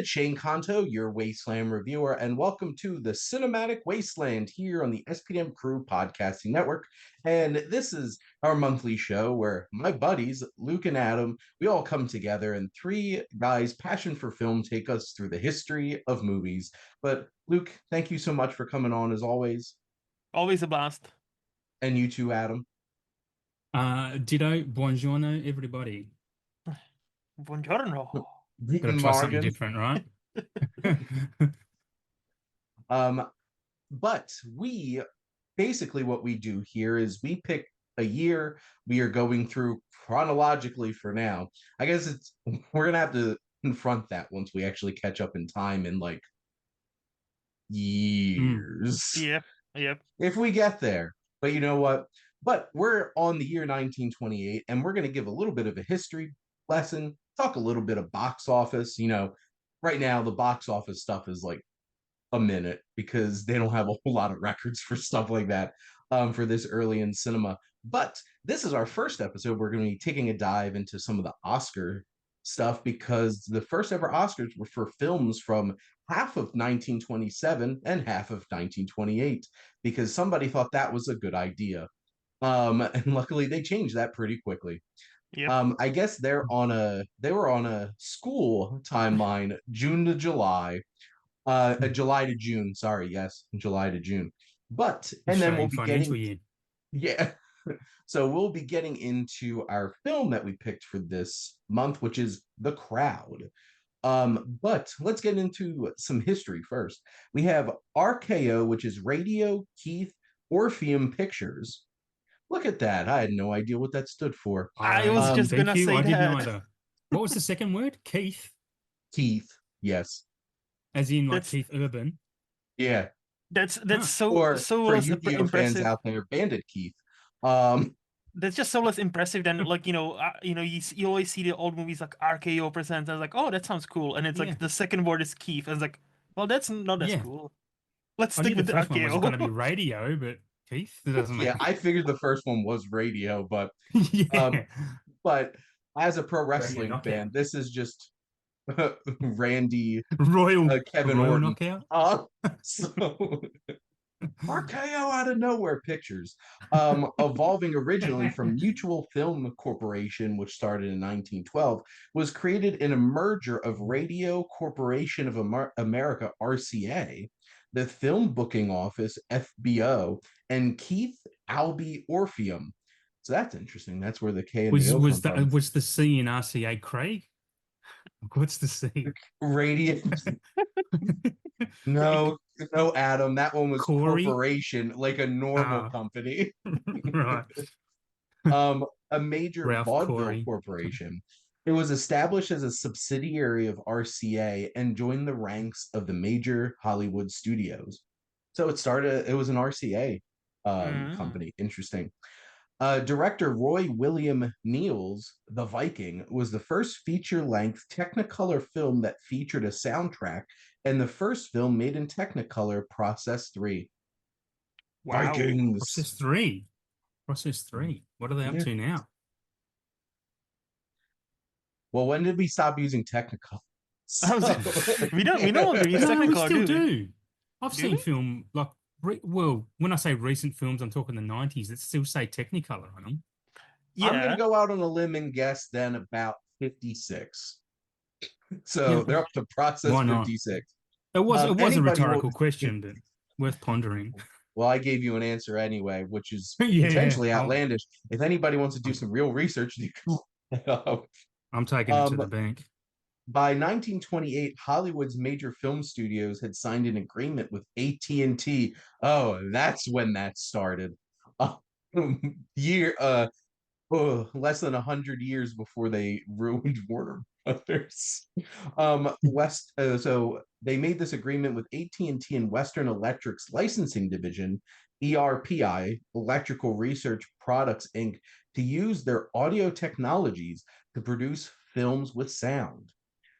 Shane Conto, your Wasteland reviewer, and welcome to the Cinematic Wasteland here on the SPDM Crew Podcasting Network. And this is our monthly show where my buddies, Luke and Adam, we all come together and three guys' passion for film take us through the history of movies. But Luke, thank you so much for coming on as always. Always a blast. And you too, Adam. Ditto, buongiorno, everybody. Buongiorno. Gotta try something different, right? But we basically what we do here is we pick a year we are going through chronologically for now. I guess we're gonna have to confront that once we actually catch up in time in like years. Yep. If we get there. But you know what? But we're on the year 1928, and we're going to give a little bit of a history lesson, talk a little bit of box office. You know, right now, the box office stuff is like a minute because they don't have a whole lot of records for stuff like that for this early in cinema. But this is our first episode. We're going to be taking a dive into some of the Oscar stuff because the first ever Oscars were for films from half of 1927 and half of 1928 because somebody thought that was a good idea. And luckily they changed that pretty quickly. Yep. I guess they were on a school timeline, June to July, July to June. Sorry, yes, July to June. But and then we'll be financial getting year. Yeah. So we'll be getting into our film that we picked for this month, which is The Crowd. But let's get into some history first. We have RKO, which is Radio Keith Orpheum Pictures. Look at that. I had no idea what that stood for. I was just Thank gonna you. say I didn't that. either. What was the second word? Keith, Keith, yes. as in like That's Keith Urban. Yeah. that's Huh. so Or so for less Yu-Gi-Oh fans impressive. out there, Bandit Keith. Um, That's just so less impressive than like you always see the old movies like RKO presents. I was like, oh, that sounds cool, and it's Yeah. like the second word is Keith. I was like, well, that's not as Yeah. cool. Let's I stick knew the with the first one was going to be RKO. radio, but Keith, that doesn't yeah, make I figured the first one was radio, but yeah. but as a pro Radio wrestling fan, knockout. this is just Randy Kevin Royal Orton. knockout. So RKO out of nowhere pictures. Evolving originally from Mutual Film Corporation, which started in 1912, was created in a merger of Radio Corporation of America, RCA, the Film Booking Office, FBO, and Keith Albee Orpheum. So that's interesting. That's where the K and the O come from. Was the C in RCA Craig? What's the C? Radio. No, no, Adam. That one was Corey? corporation, like a normal company. Right. A major Ralph vaudeville Corey. corporation. It was established as a subsidiary of RCA and joined the ranks of the major Hollywood studios. So it was an RCA company. Interesting. Director Roy William Neal's The Viking was the first feature-length Technicolor film that featured a soundtrack and the first film made in Technicolor Process 3. Wow. Vikings. Process 3. What are they up to now? Well, when did we stop using Technicolor? We no longer use Technicolor, we still do we? do. I've seen film like when I say recent films, I'm talking the 90s that still say Technicolor on them. Yeah. I'm going to go out on a limb and guess then about 56. So they're up to process 56. It was a rhetorical question, but worth pondering. Well, I gave you an answer anyway, which is potentially outlandish. If anybody wants to do some real research, you can look it up. I'm taking it to the bank. By 1928, Hollywood's major film studios had signed an agreement with AT&T. Oh, that's when that started. Less than 100 years before they ruined Warner Brothers. So they made this agreement with AT&T and Western Electric's licensing division, ERPI, Electrical Research Products Inc., to use their audio technologies to produce films with sound.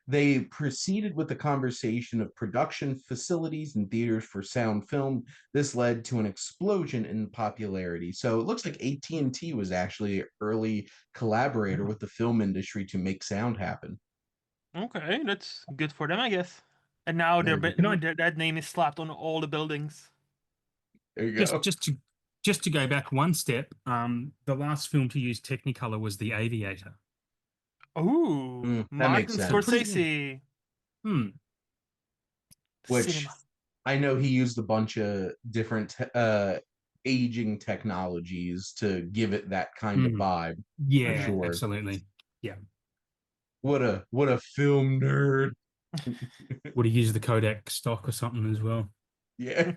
They proceeded with the conversation of production facilities and theaters for sound film. This led to an explosion in popularity. So it looks like AT&T was actually an early collaborator with the film industry to make sound happen. Okay, that's good for them, I guess. And now There you go. that name is slapped on all the buildings. There you Just go. just to go back one step, the last film to use Technicolor was The Aviator. Ooh, That makes Martin So pretty, sense. Scorsese. hmm, Which Cinema. I know he used a bunch of different aging technologies to give it that kind of vibe for yeah, Mhm. sure. absolutely. Yeah. What a film nerd. Would have used the Kodak stock or something as well. Yeah.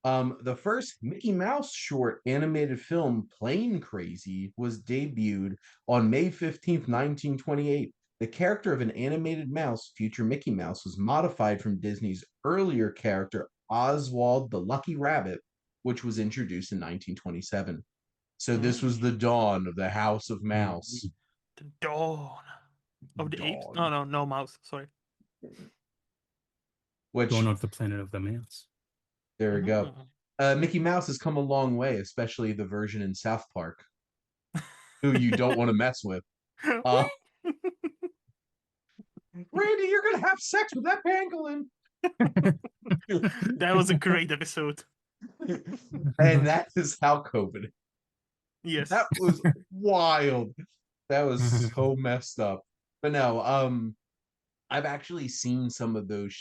The first Mickey Mouse short animated film, Plane Crazy, was debuted on May 15th, 1928. The character of an animated mouse, future Mickey Mouse, was modified from Disney's earlier character, Oswald the Lucky Rabbit, which was introduced in 1927. So this was the dawn of the House of Mouse. The dawn of the apes. Dawn. No, mouse. Sorry. Which, Dawn of the Planet of the Mouse. there we go. Mhm. Mickey Mouse has come a long way, especially the version in South Park, who you don't want to mess with. Uh, Randy, you're gonna have sex with that pangolin. That was a great episode. And that is how COVID. Yes. That was wild. That was so messed up. But no, I've actually seen some of those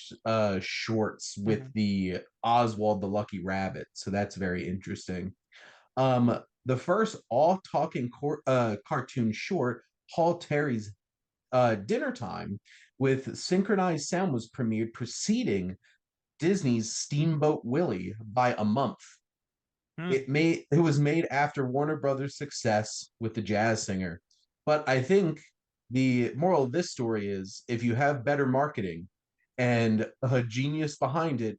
shorts with Mhm. the Oswald the Lucky Rabbit, so that's very interesting. The first all talking cartoon short, Paul Terry's Dinner Time, with synchronized sound, was premiered preceding Disney's Steamboat Willie by a month. Hmm. It was made after Warner Brothers' success with the jazz singer. But I think the moral of this story is if you have better marketing and a genius behind it,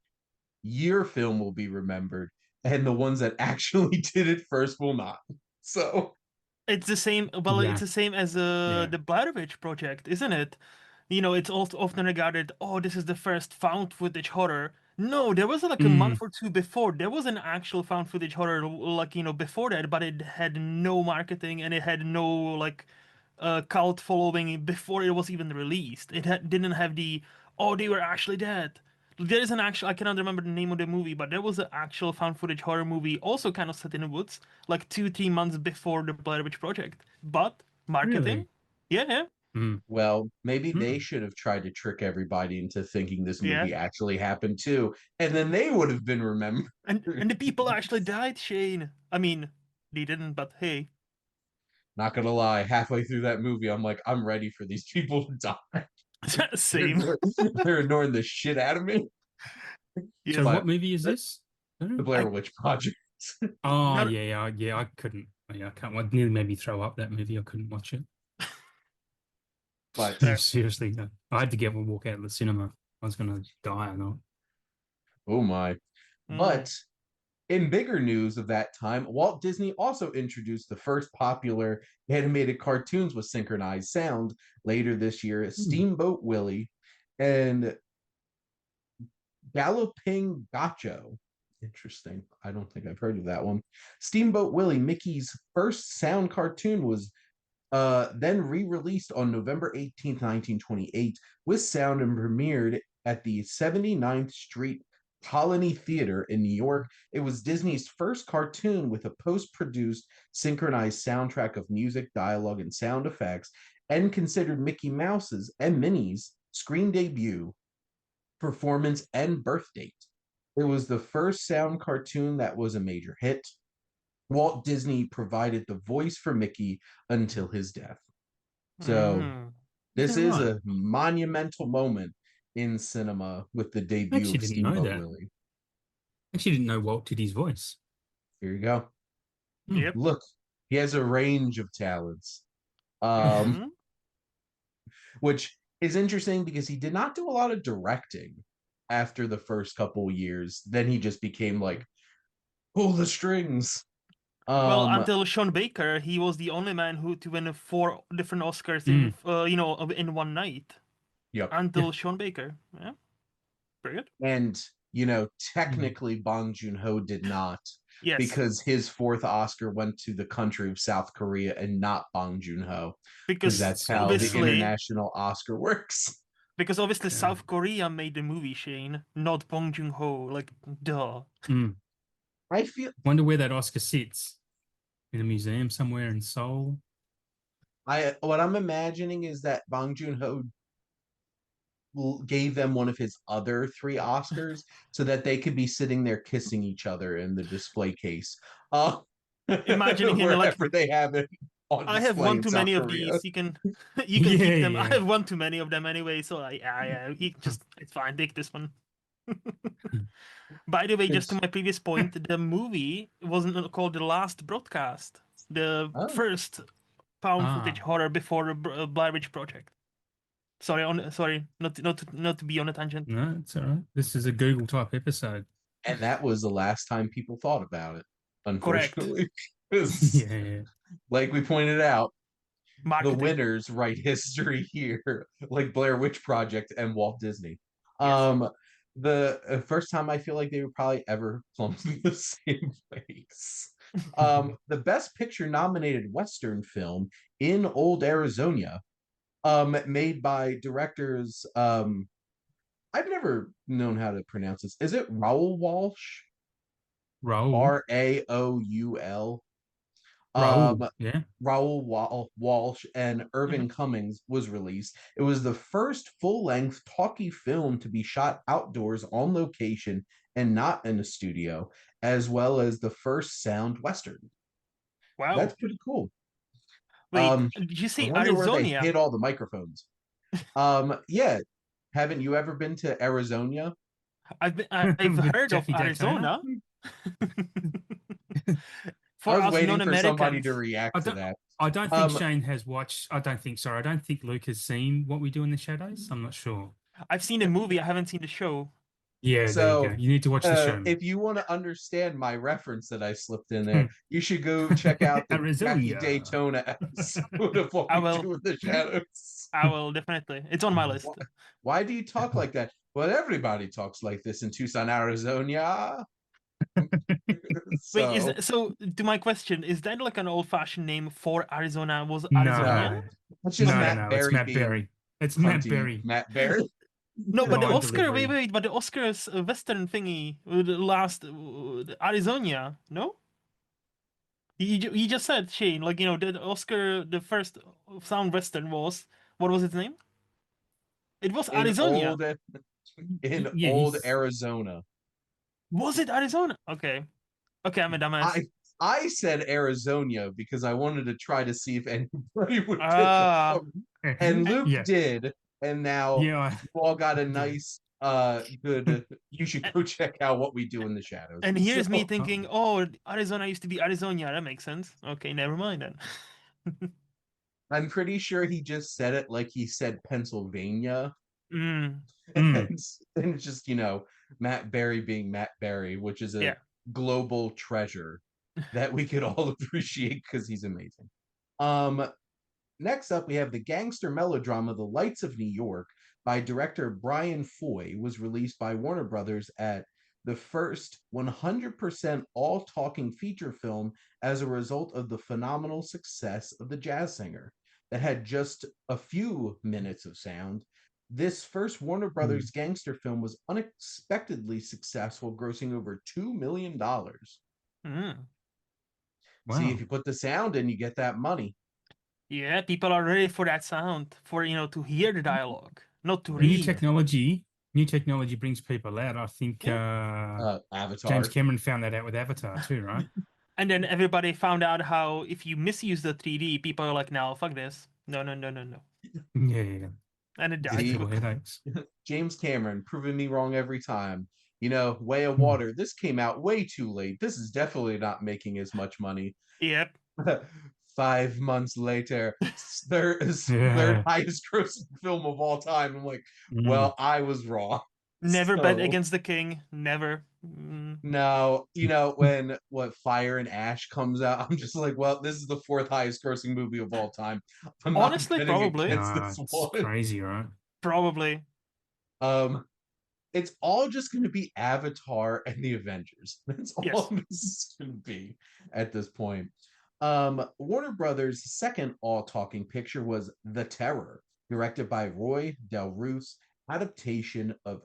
your film will be remembered, and the ones that actually did it first will not. So It's the same. Well, it's Yeah. the same as Yeah. the Blair Witch Project, isn't it? You know, it's also often regarded. Oh, this is the first found footage horror. No, there was like a month or two before. There was an actual found footage horror, like before that, but it had no marketing and it had no like cult following before it was even released. Didn't have the oh they were actually dead. There is an actual I cannot remember the name of the movie, but there was an actual found footage horror movie also kind of set in the woods, like 2-3 months before the Blair Witch Project. But marketing, Really? yeah, well, maybe they Hmm. should have tried to trick everybody into thinking this yeah. movie actually happened too, and then they would have been remembered. And the people actually died, Shane. I mean, they didn't, but hey, Not gonna lie, halfway through that movie, I'm like, I'm ready for these people to die. same. They're ignoring the shit out of me. So Yes, what But movie is this? I the don't- Blair Witch Project. Oh not yeah. I couldn't. Yeah, I can't. It nearly made me throw up that movie. I couldn't watch it. But fair. Seriously, no. I had to get one walk out of the cinema. I was gonna die or not. oh my. Mm. But in bigger news of that time, Walt Disney also introduced the first popular animated cartoons with synchronized sound later this year, Hmm. Steamboat Willie and Galloping Gaucho. Interesting. I don't think I've heard of that one. Steamboat Willie, Mickey's first sound cartoon, was then re-released on November 18th, 1928, with sound and premiered at the 79th Street Colony Theater in New York. It was Disney's first cartoon with a post-produced synchronized soundtrack of music, dialogue, and sound effects, and considered Mickey Mouse's and Minnie's screen debut, performance, and birth date. It was the first sound cartoon that was a major hit. Walt Disney provided the voice for Mickey until his death. So Mm. Is this that is right? a monumental moment in cinema with the I debut actually of didn't know Steamboat that. Willie. I actually didn't know Walt did his voice. Here you go. Hmm. Yep. Look, he has a range of talents, um, Hmm. which is interesting because he did not do a lot of directing after the first couple years. Then he just became like, pull the strings. Well, Um, until Sean Baker, he was the only man who to win 4 different Oscars Hmm. in in one night. yep. Yeah. Until Sean Baker, yeah, very good. And Hmm. technically Bong Joon-ho did not. Yes, because his fourth Oscar went to the country of South Korea and not Bong Joon-ho, because because that's how the obviously, international Oscar works. South Korea made the movie, Shane, not Bong Joon-ho. Like, duh. I feel Wonder where that Oscar sits. In a museum somewhere in Seoul. what I'm imagining is that Bong Joon-ho gave them one of his other 3 Oscars so that they could be sitting there kissing each other in the display case. Imagining him like, wherever they have it on I have display one in too South many of Korea. these. You can keep them. I Yeah. have one too many of them anyway, so he just it's fine. Take this one. By the way, just to my previous point, the movie wasn't called The Last Broadcast, the first found footage horror before the Blair Witch Project. Sorry, not to be on a tangent. No, it's all right. This is a Google type episode. And that was the last time people thought about it, unfortunately. Yeah. Like we pointed out, Marketing. the winners write history here, like Blair Witch Project and Walt Disney. Yes. The first time I feel like they were probably ever clumped in the same place. The Best Picture nominated Western film in Old Arizona, made by directors. I've never known how to pronounce this. Is it Raoul Walsh? Raoul. Raoul. Raoul. Yeah. Raoul Walsh and Irving Cummings was released. It was the first full-length talkie film to be shot outdoors on location and not in a studio, as well as the first sound Western. Wow. That's pretty cool. Wait, did you say I wonder where they Arizona? hid all the microphones. Yeah. Haven't you ever been to Arizona? I've heard of Jackie Arizona. I was waiting for somebody non-Americans. to react to that. I don't think Shane has watched. I don't think Luke has seen What We Do in the Shadows. I'm not sure. I've seen the movie. I haven't seen the show. Yeah, there you go. You need to watch the show. If you want to understand my reference that I slipped in there, you should go check out the Jackie Daytona episode of What We Do in the Shadows. I will definitely. It's on my list. Why do you talk like that? Well, everybody talks like this in Tucson, Arizona. Wait, so to my question, is that like an old-fashioned name for Arizona? Was Arizona? It's just no, it's Matt Berry. It's Matt Berry. Matt Berry. No, but the Oscar, wait, but the Oscars Western thingy, the last Arizona, no? You just said, Shane, like, the Oscar, the first sound Western was, what was its name? It was Arizona. Old Arizona. Was it Arizona? Okay, I'm a dumbass. I said Arizona because I wanted to try to see if anybody would pick up. And Luke did, and now you all got a nice, good. You should go check out What We Do in the Shadows. And here's me thinking, oh, Arizona used to be Arizona. That makes sense. Okay, never mind then. I'm pretty sure he just said it like he said Pennsylvania. And it's just, Matt Berry being Matt Berry, which is a global treasure that we could all appreciate because he's amazing. Next up, we have the gangster melodrama The Lights of New York by director Brian Foy, was released by Warner Brothers at the first 100% all-talking feature film as a result of the phenomenal success of The Jazz Singer that had just a few minutes of sound. This first Warner Brothers gangster film was unexpectedly successful, grossing over $2 million. Wow. See, if you put the sound in, you get that money. Yeah, people are ready for that sound, to hear the dialogue, not to read. New technology brings people out. I think Avatar. James Cameron found that out with Avatar too, right? And then everybody found out how if you misuse the 3D, people are like, no, fuck this. No. Yeah. And it dies. James Cameron proving me wrong every time. Way of Water. This came out way too late. This is definitely not making as much money. Yep. 5 months later, third highest grossing film of all time. I'm like, well, I was wrong. Never bet against the king. Never. No, when Fire and Ash comes out, I'm just like, well, this is the 4th highest grossing movie of all time. Honestly, probably. It's crazy, right? Probably. It's all just going to be Avatar and the Avengers. That's all Yes. this is going to be at this point. Warner Brothers' second all-talking picture was The Terror, directed by Roy Del Reus, adaptation of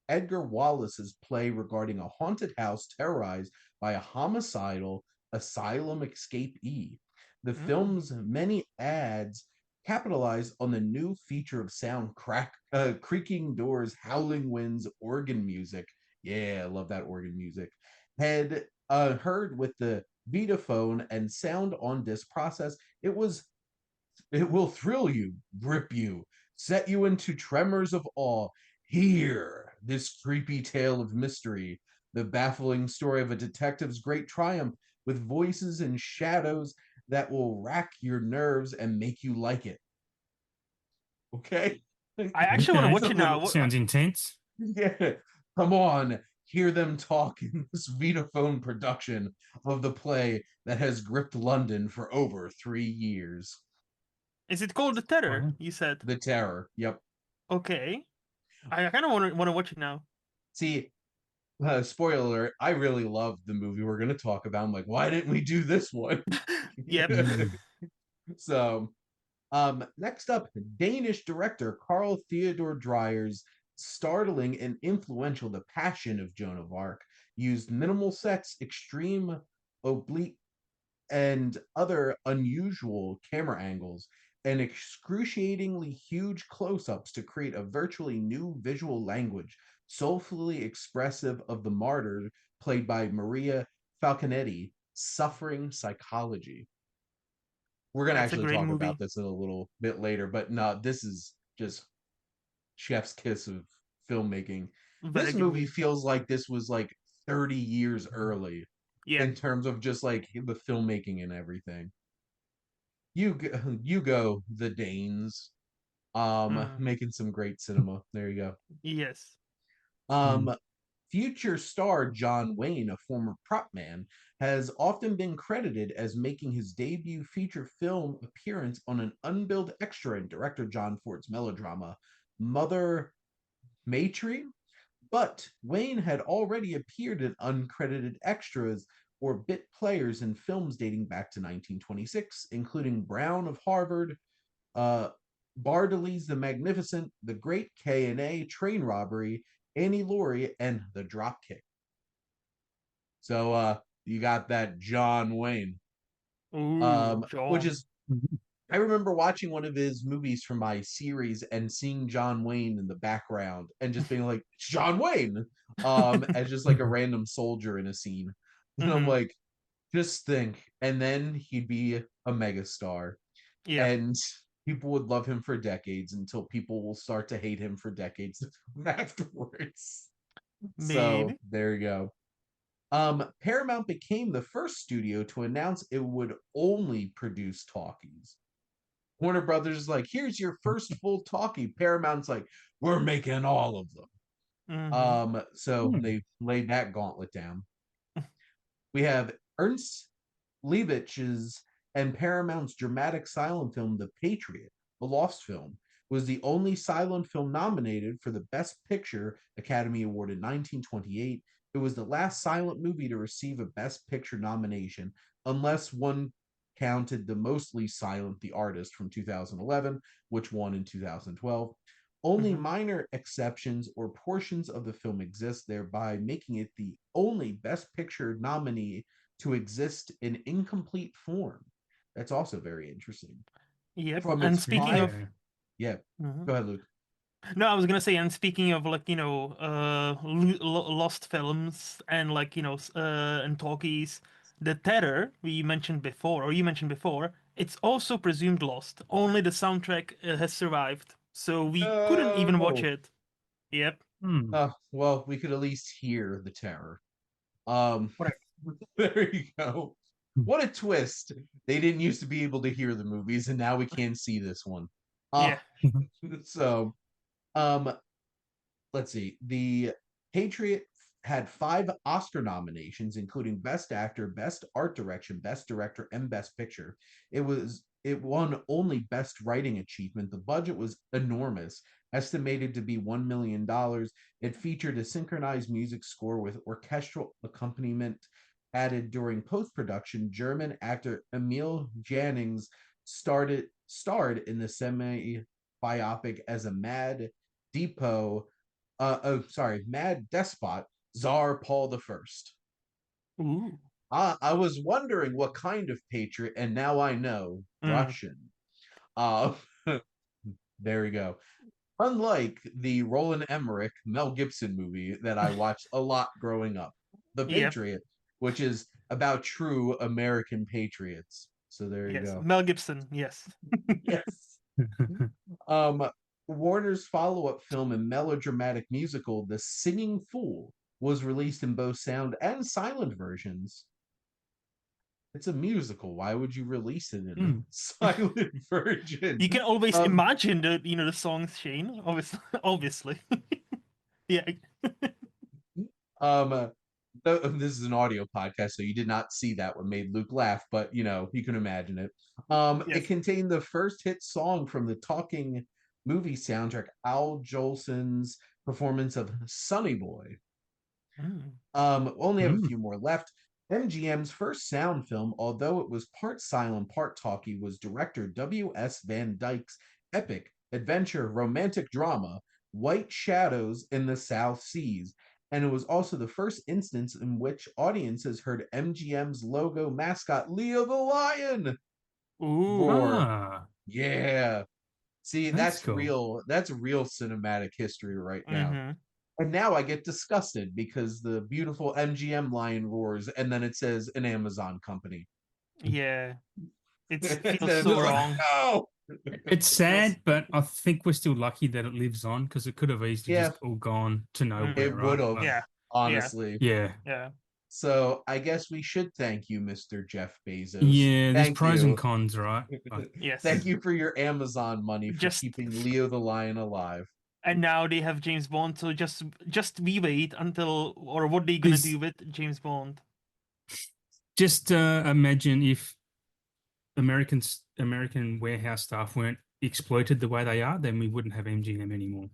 Edgar Wallace's play regarding a haunted house terrorized by a homicidal asylum escapee. The Mm. film's many ads capitalized on the new feature of creaking doors, howling winds, organ music. Yeah, I love that organ music. Had heard with the Vitaphone and sound on disc process. It will thrill you, grip you, set you into tremors of awe. Hear this creepy tale of mystery, the baffling story of a detective's great triumph with voices and shadows that will rack your nerves and make you like it. Okay? I actually want to Okay. watch it now. Sounds intense. Yeah. Come on. Hear them talk in this Vitaphone production of the play that has gripped London for over 3 years. Is it called The Terror? Wow. You said. The Terror. Yep. Okay. I kind of want to watch it now. See, spoiler alert, I really loved the movie we're going to talk about. I'm like, why didn't we do this one? Yep. So, next up, Danish director Carl Theodor Dreyer's startling and influential The Passion of Joan of Arc used minimal sets, extreme oblique, and other unusual camera angles and excruciatingly huge close-ups to create a virtually new visual language, soulfully expressive of the martyr played by Maria Falconetti, suffering psychology. We're going to That's a actually great talk about movie. this in a little bit later, but no, this is just chef's kiss of filmmaking. Very This good movie movie. feels like this was like 30 years early Yeah. in terms of just like the filmmaking and everything. You go the Danes, Mm. making some great cinema. There you go. Yes. um Future star John Wayne, a former prop man, has often been credited as making his debut feature film appearance on an unbilled extra in director John Ford's melodrama Mother Matry. But Wayne had already appeared in uncredited extras or bit players in films dating back to 1926, including Brown of Harvard, uh, Bartley's The Magnificent, The Great K&A, Train Robbery, Annie Laurie, and The Dropkick. So you got that John Wayne, Ooh, which John. is I remember watching one of his movies from my series and seeing John Wayne in the background and just being like, it's John Wayne, as just like a random soldier in a scene. And I'm Mm-hmm. like, just think. And then he'd be a megastar. Yeah. And people would love him for decades until people will start to hate him for decades afterwards. So Maybe. there you go. Paramount became the first studio to announce it would only produce talkies. Warner Brothers is like, here's your first full talkie. Paramount's like, we're making all of them. Mm-hmm. So they laid that gauntlet down. We have Ernst Liebich's and Paramount's dramatic silent film, The Patriot, the Lost film, was the only silent film nominated for the Best Picture Academy Award in 1928. It was the last silent movie to receive a Best Picture nomination, unless one counted the mostly silent The Artist from 2011, which won in 2012. Only Mm-hmm. minor exceptions or portions of the film exist, thereby making it the only Best Picture nominee to exist in incomplete form. That's also very interesting. Yep. From And its speaking of, five, yeah, Mhm. go ahead, Luke. No, I was gonna say, and speaking of like lost films and like and talkies, the Terror we mentioned before, or you mentioned before, it's also presumed lost. Only the soundtrack has survived, so we couldn't even watch Oh, it. Yep. well, we could at least hear the terror. Um, What there you go. What a twist! They didn't used to be able to hear the movies, and now we can't see this one. Uh, Yeah. so, um, let's see. The Patriot had 5 Oscar nominations, including Best Actor, Best Art Direction, Best Director, and Best Picture. It won only Best Writing Achievement. The budget was enormous, estimated to be $1 million. It featured a synchronized music score with orchestral accompaniment added during post-production. German actor Emil Jannings starred in the semi-biopic as a mad despot, Tsar Paul the First. Ooh. I was wondering what kind of patriot, and now I know, Russian. There we go. Unlike the Roland Emmerich Mel Gibson movie that I watched a lot growing up, The Yep. Patriot, which is about true American patriots. So there you Yes. go. Mel Gibson. Yes. Yes. Warner's follow-up film and melodramatic musical, The Singing Fool, was released in both sound and silent versions. It's a musical. Why would you release it in a silent version? You can always imagine the songs, Shane. Obviously. Yeah. This is an audio podcast, so you did not see that what made Luke laugh, but you can imagine it. Yes. It contained the first hit song from the Talking movie soundtrack, Al Jolson's performance of Sonny Boy. Only have a few more left. MGM's first sound film, although it was part silent, part talkie, was director W.S. Van Dyke's epic adventure romantic drama, White Shadows in the South Seas. And it was also the first instance in which audiences heard MGM's logo mascot, Leo the Lion, roar. Yeah. See, that's cool. real. That's real cinematic history right now. And now I get disgusted because the beautiful MGM lion roars and then it says an Amazon company. Yeah. It And feels then so it's like, wrong. no! It's sad, but I think we're still lucky that it lives on because it could have easily just all gone to nowhere. It would have, Yeah. honestly. Yeah. Yeah. So I guess we should thank you, Mr. Jeff Bezos. Yeah, there's Thank pros you. and cons, right? Yes. Thank you for your Amazon money for keeping Leo the Lion alive. And now they have James Bond, so just we wait until, or what are they gonna do with James Bond? Just imagine if American warehouse staff weren't exploited the way they are, then we wouldn't have MGM anymore.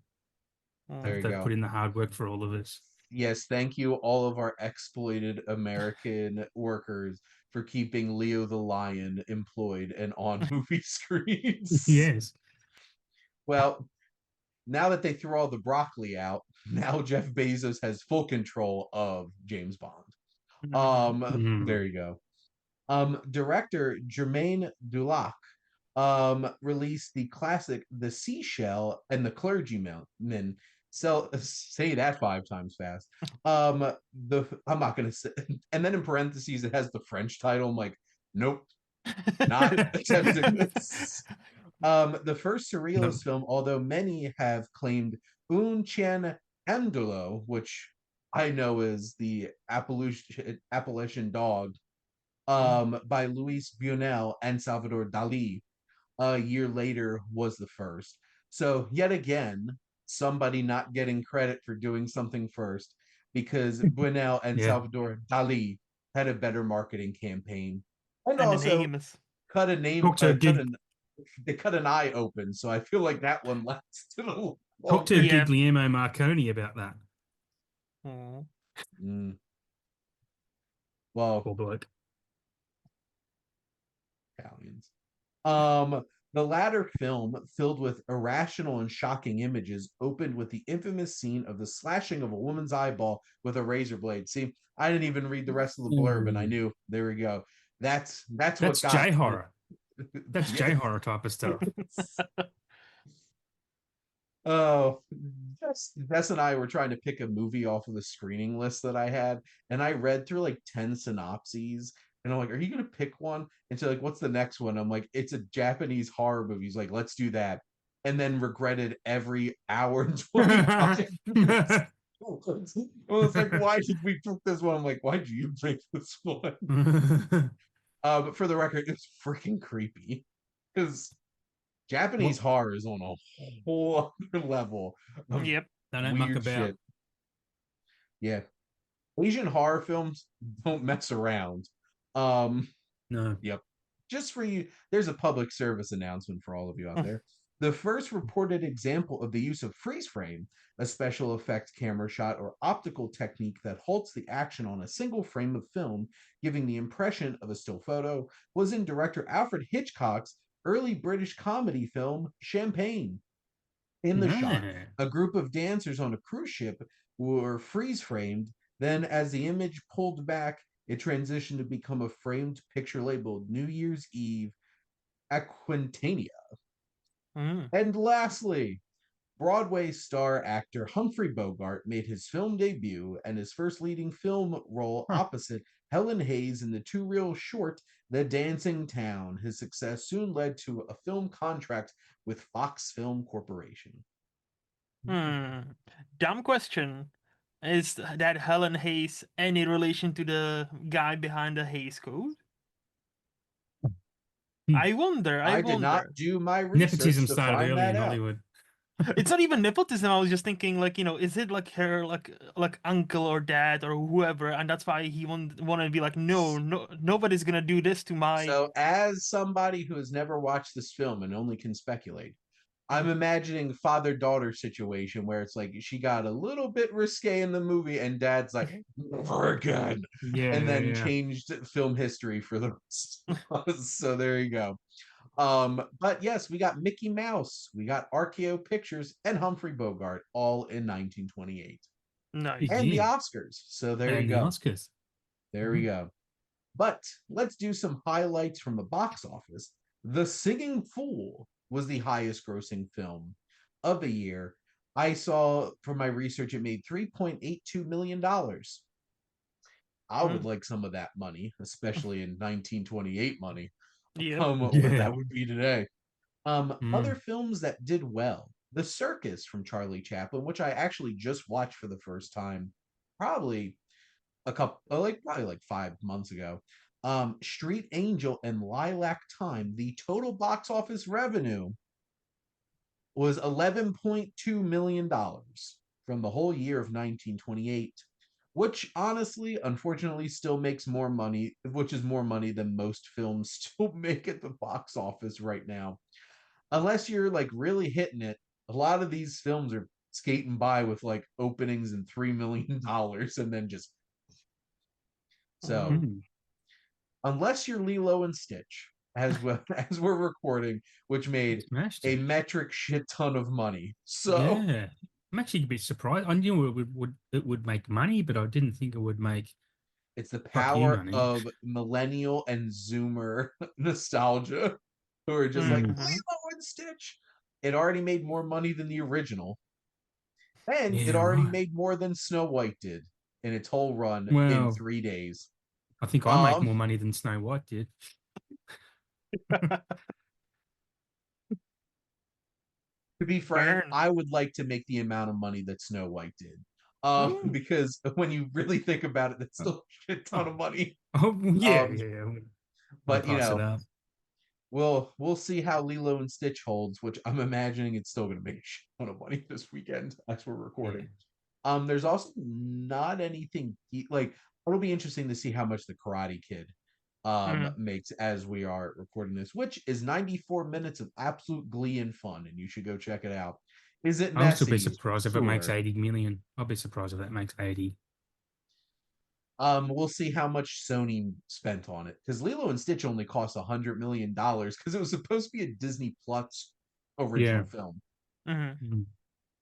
There you They've go. put in the hard work for all of us. Yes, thank you, all of our exploited American workers, for keeping Leo the Lion employed and on movie screens. Yes. Well, now that they threw all the broccoli out, now Jeff Bezos has full control of James Bond. There you go. Director Jermaine Dulac released the classic The Seashell and the Clergyman. So say that 5 times fast. I'm not gonna say, and then in parentheses it has the French title. I'm like, nope, not attempting this. The first surrealist film, although many have claimed Un Chien Andalo, which I know is the Appalachian Dog, by Luis Buñuel and Salvador Dali, a year later, was the first. So yet again, somebody not getting credit for doing something first, because Buñuel and Salvador Dali had a better marketing campaign, and also cut a name. They cut an eye open, so I feel like that one lasted a little longer. Talk to Guglielmo Marconi about that. Well, poor bloke. Italians. The latter film, filled with irrational and shocking images, opened with the infamous scene of the slashing of a woman's eyeball with a razor blade. See, I didn't even read the rest of the blurb, and I knew. There we go. That's what got J horror. That's J horror type of stuff. Oh, Jess and I were trying to pick a movie off of the screening list that I had, and I read through like 10 synopses, and I'm like, "Are you gonna pick one?" And she's like, "What's the next one?" I'm like, "It's a Japanese horror movie." He's like, "Let's do that," and then regretted every hour and 25 minutes. Well, it's like, why did we pick this one? I'm like, why did you pick this one? But for the record, it's freaking creepy because Japanese horror is on a whole other level of weird shit. Yeah. Asian horror films don't mess around. No. Yep. Just for you, there's a public service announcement for all of you out there. The first reported example of the use of freeze frame, a special effects camera shot or optical technique that halts the action on a single frame of film, giving the impression of a still photo, was in director Alfred Hitchcock's early British comedy film Champagne. In the shot, Yeah. a group of dancers on a cruise ship were freeze framed. Then, as the image pulled back, it transitioned to become a framed picture labeled New Year's Eve Aquintania. Mm. And lastly, Broadway star actor Humphrey Bogart made his film debut and his first leading film role Huh. opposite Helen Hayes in the two-reel short The Dancing Town. His success soon led to a film contract with Fox Film Corporation. Dumb question. Is that Helen Hayes any relation to the guy behind the Hayes Code? Hmm. I wonder. I I did not wonder. do my research Nepotism to started find early that in out. Hollywood. It's not even nepotism. I was just thinking, like, is it like her, like uncle or dad or whoever, and that's why he wanted to be like, no, nobody's gonna do this to my. So, as somebody who has never watched this film and only can speculate, I'm Mhm. imagining father-daughter situation where it's like she got a little bit risque in the movie, and dad's like, never again, Yeah, and yeah, then yeah. changed film history for the rest. So there you go. But yes, we got Mickey Mouse, we got RKO Pictures, and Humphrey Bogart all in 1928, Nice. and the Yeah. Oscars. So there you And the go. Oscars. There we go. But let's do some highlights from the box office. The Singing Fool was the highest grossing film of the year. I saw from my research it made $3.82 million. I would Mm. like some of that money, especially in 1928 money. Yep. What Yeah. that would be today. Other Mm. films that did well. The Circus from Charlie Chaplin, which I actually just watched for the first time, probably probably like 5 months ago. Street Angel and Lilac Time, the total box office revenue was $11.2 million from the whole year of 1928, which honestly, unfortunately, still makes more money, which is more money than most films still make at the box office right now. Unless you're like really hitting it, a lot of these films are skating by with like openings and $3 million and then just so Mm. Mm. unless you're Lilo and Stitch, as well as we're recording, which made Smashed a it. metric shit ton of money. So Yeah. I'm actually a bit surprised. I knew it would make money, but I didn't think it would make it's the fuck you power money. of millennial and Zoomer nostalgia, who are just like Mm. Mhm. Lilo and Stitch. It already made more money than the original, and it Yeah, already right. made more than Snow White did in its whole run in Well, 3 days. I think I make Um, more money than Snow White did. to be frank, Burn. I would like to make the amount of money that Snow White did. Ooh. Because when you really think about it, that's still a shit ton Oh, of money. oh yeah, Um, yeah. I'll but pass it up. we'll see how Lilo and Stitch holds, which I'm imagining it's still gonna make a shit ton of money this weekend as we're Yeah. recording. There's also not anything like it'll be interesting to see how much the Karate Kid Mm. makes as we are recording this, which is 94 minutes of absolute glee and fun, and you should go check it out. Is it I'll still be messy? surprised if it makes Sure. 80 million. I'll be surprised if that makes 80. We'll see how much Sony spent on it because Lilo and Stitch only cost $100 million because it was supposed to be a Disney Plus Yeah. original film. Mhm.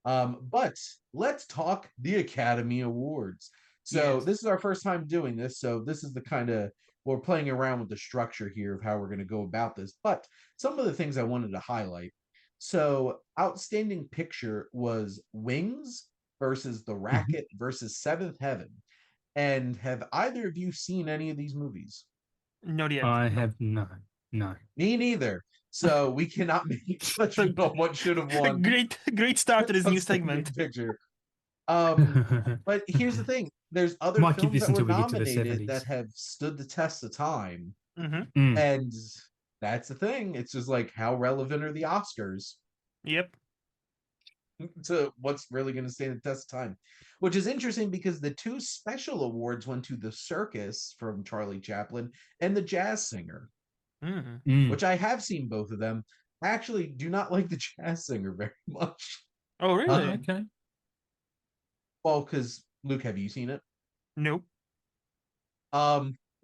Mm. But let's talk the Academy Awards. So Yes. this is our first time doing this, so this is the kind of we're playing around with the structure here of how we're going to go about this. But some of the things I wanted to highlight. So, outstanding picture was Wings versus The Mhm. Racket versus Seventh Heaven. And have either of you seen any of these movies? Not yet. I No. have no. Me neither. So we cannot make judgment on what should have won Great start to this new outstanding segment. picture. Um, but here's the thing: there's other Might keep films this that were until we get to the nominated that 70s. have stood the test of time, Mm-hmm. Mm. and that's the thing. It's just like how relevant are the Oscars Yep. to what's really going to stand the test of time? Which is interesting because the two special awards went to The Circus from Charlie Chaplin and The Jazz Singer, Mm. Mm. which I have seen both of them. actually do not like the Jazz Singer very much. Oh, really? Okay. Well, because Luke, have you seen it? Nope.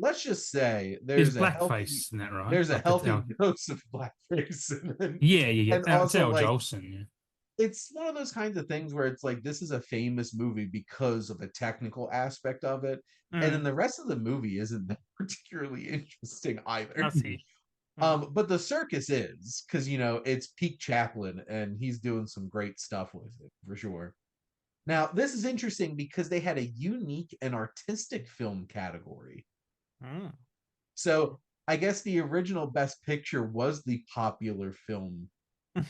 Let's just say There's there's a healthy blackface in that, right? there's a Like that's healthy Al. dose of blackface in it. Yeah. And It's also Al like Jolson. Yeah. it's one of those kinds of things where it's like this is a famous movie because of a technical aspect of it. And then Mm, the rest of the movie isn't that particularly interesting I either. see. Mm, But the circus is because it's peak Chaplin and he's doing some great stuff with it for sure. Now, this is interesting because they had a unique and artistic film category. mm. So I guess the original Best Picture was the popular film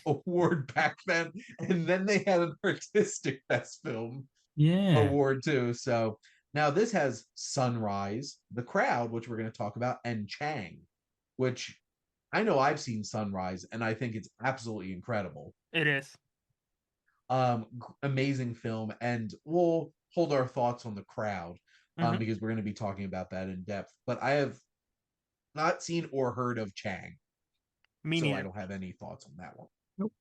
award back then, and then they had an artistic Best Film Yeah. award too. So now this has Sunrise, The Crowd, which we're going to talk about, and Chang, which I know I've seen Sunrise, and I think it's absolutely incredible. It is. Amazing film, and we'll hold our thoughts on The Crowd Mhm. because we're going to be talking about that in depth. But I have not seen or heard of Chang, Me so I neither. don't have any thoughts on that one. Nope.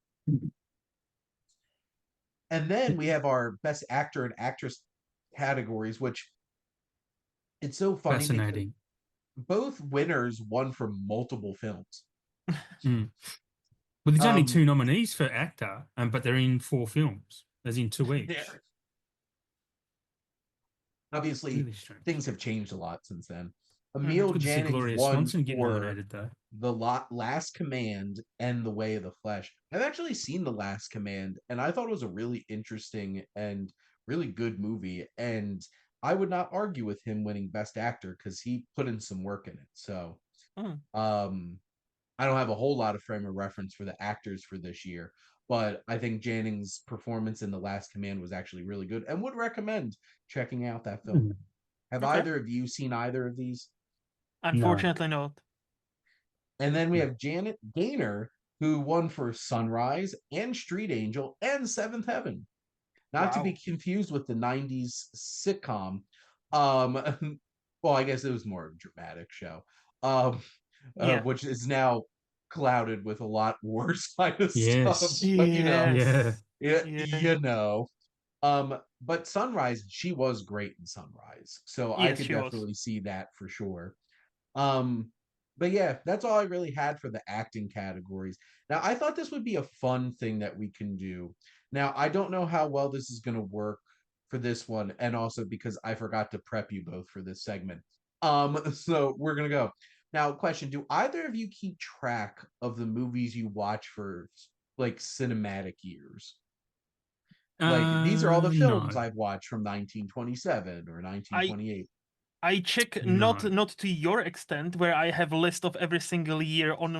And then we have our Best Actor and Actress categories, which it's so funny because Fascinating. both winners won from multiple films. Mm. Well, there's only Um, 2 nominees for actor, but they're in 4 films, as in 2 each. yeah, obviously, Really strange. things have changed a lot since then. Mhm. Emil Good to see Jannings Gloria won Swanson get for nominated, though. The Last Command and The Way of the Flesh. I've actually seen The Last Command, and I thought it was a really interesting and really good movie. And I would not argue with him winning Best Actor because he put in some work in it. So, Mm. I don't have a whole lot of frame of reference for the actors for this year, but I think Jannings' performance in The Last Command was actually really good and would recommend checking out that film. Mm. Have Okay. either of you seen either of these? Unfortunately, not. And then we have Janet Gaynor, who won for Sunrise and Street Angel and Seventh Heaven. Not to be Wow. confused with the 90s sitcom. Um, well, I guess it was more of a dramatic show, Yeah. which is now clouded with a lot worse kind of stuff. Yes. But Yeah. Yes. yeah, Yeah. But Sunrise, she was great in Sunrise, so I Yes, could she was. definitely see that for sure. Um, but yeah, that's all I really had for the acting categories. Now, I thought this would be a fun thing that we can do. Now, I don't know how well this is going to work for this one, and also because I forgot to prep you both for this segment. So we're gonna go. Now, question: do either of you keep track of the movies you watch for like cinematic years? Like these are all the films No. I've watched from 1927 or I 1928. I check not No. to your extent where I have a list of every single year on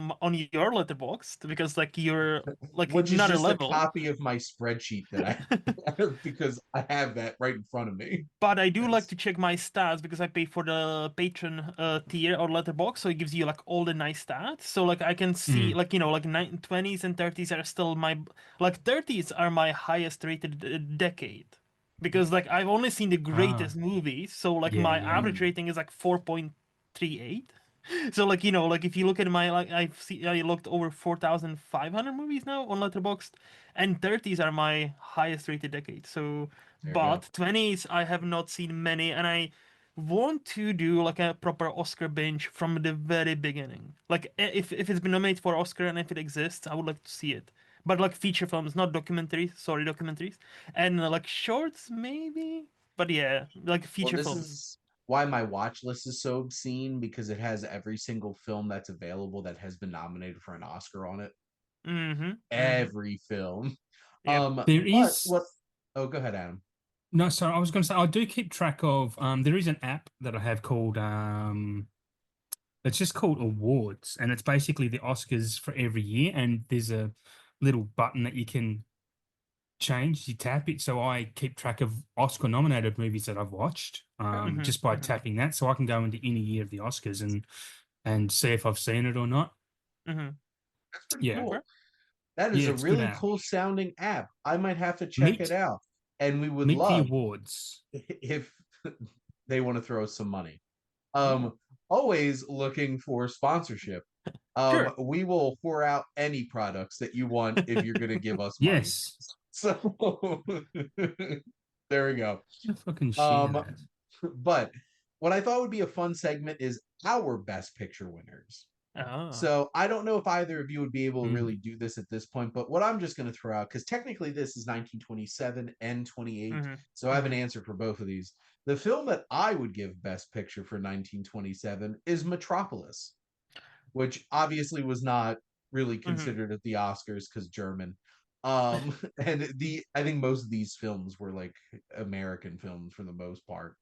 your letterboxd because like you're like Which is another just a level. copy of my spreadsheet that I have because I have that right in front of me. But I do like Yes. to check my stats because I pay for the patron tier or letterbox, so it gives you like all the nice stats. So like I can see Mm. like like 20s and 30s are still my like 30s are my highest rated decade because like I've only seen the Ah. greatest movies, so like my Yeah. average Mm. rating is like 4.38. So like like if you look at my like I looked over 4,500 movies now on Letterboxd, and 30s are my highest rated decade. So, There you go. but 20s I have not seen many, and I want to do like a proper Oscar binge from the very beginning. Like if it's been nominated for Oscar and if it exists, I would like to see it. But like feature films, not documentaries. Sorry, documentaries, and like shorts maybe. But yeah, like Well, feature this films. is why my watch list is so obscene because it has every single film that's available that has been nominated for an Oscar on it. Mm-hmm. Mm-hmm. Every film. Yep. There But is what oh go ahead, Adam. no. Sorry, I was going to say I do keep track of. There is an app that I have called. It's just called Awards, and it's basically the Oscars for every year. And there's a little button that you can change. You tap it, so I keep track of Oscar-nominated movies that I've watched, Mm-hmm. just by Mm-hmm. tapping that. So I can go into any year of the Oscars and see if I've seen it or not. Mm-hmm. That's pretty Yeah, Okay. cool. That is yeah, a it's a good really app. cool sounding app. I might have to check it Meet out. And we would meet the love awards. if they want to throw us some money. Yeah. always looking for sponsorship. Sure. We will pour out any products that you want if you're going to give us money. Yes. So there we go. I fucking share Um, that. but what I thought would be a fun segment is our best picture winners. Ah. So I don't know if either of you would be able to really Mm. do this at this point, but what I'm just going to throw out, because technically this is 1927 and 28, Mm-hmm. so I have an Mm-hmm. answer for both of these. The film that I would give Best Picture for 1927 is Metropolis, which obviously was not really Mm-hmm. considered at the Oscars because German. And I think most of these films were like American films for the most part.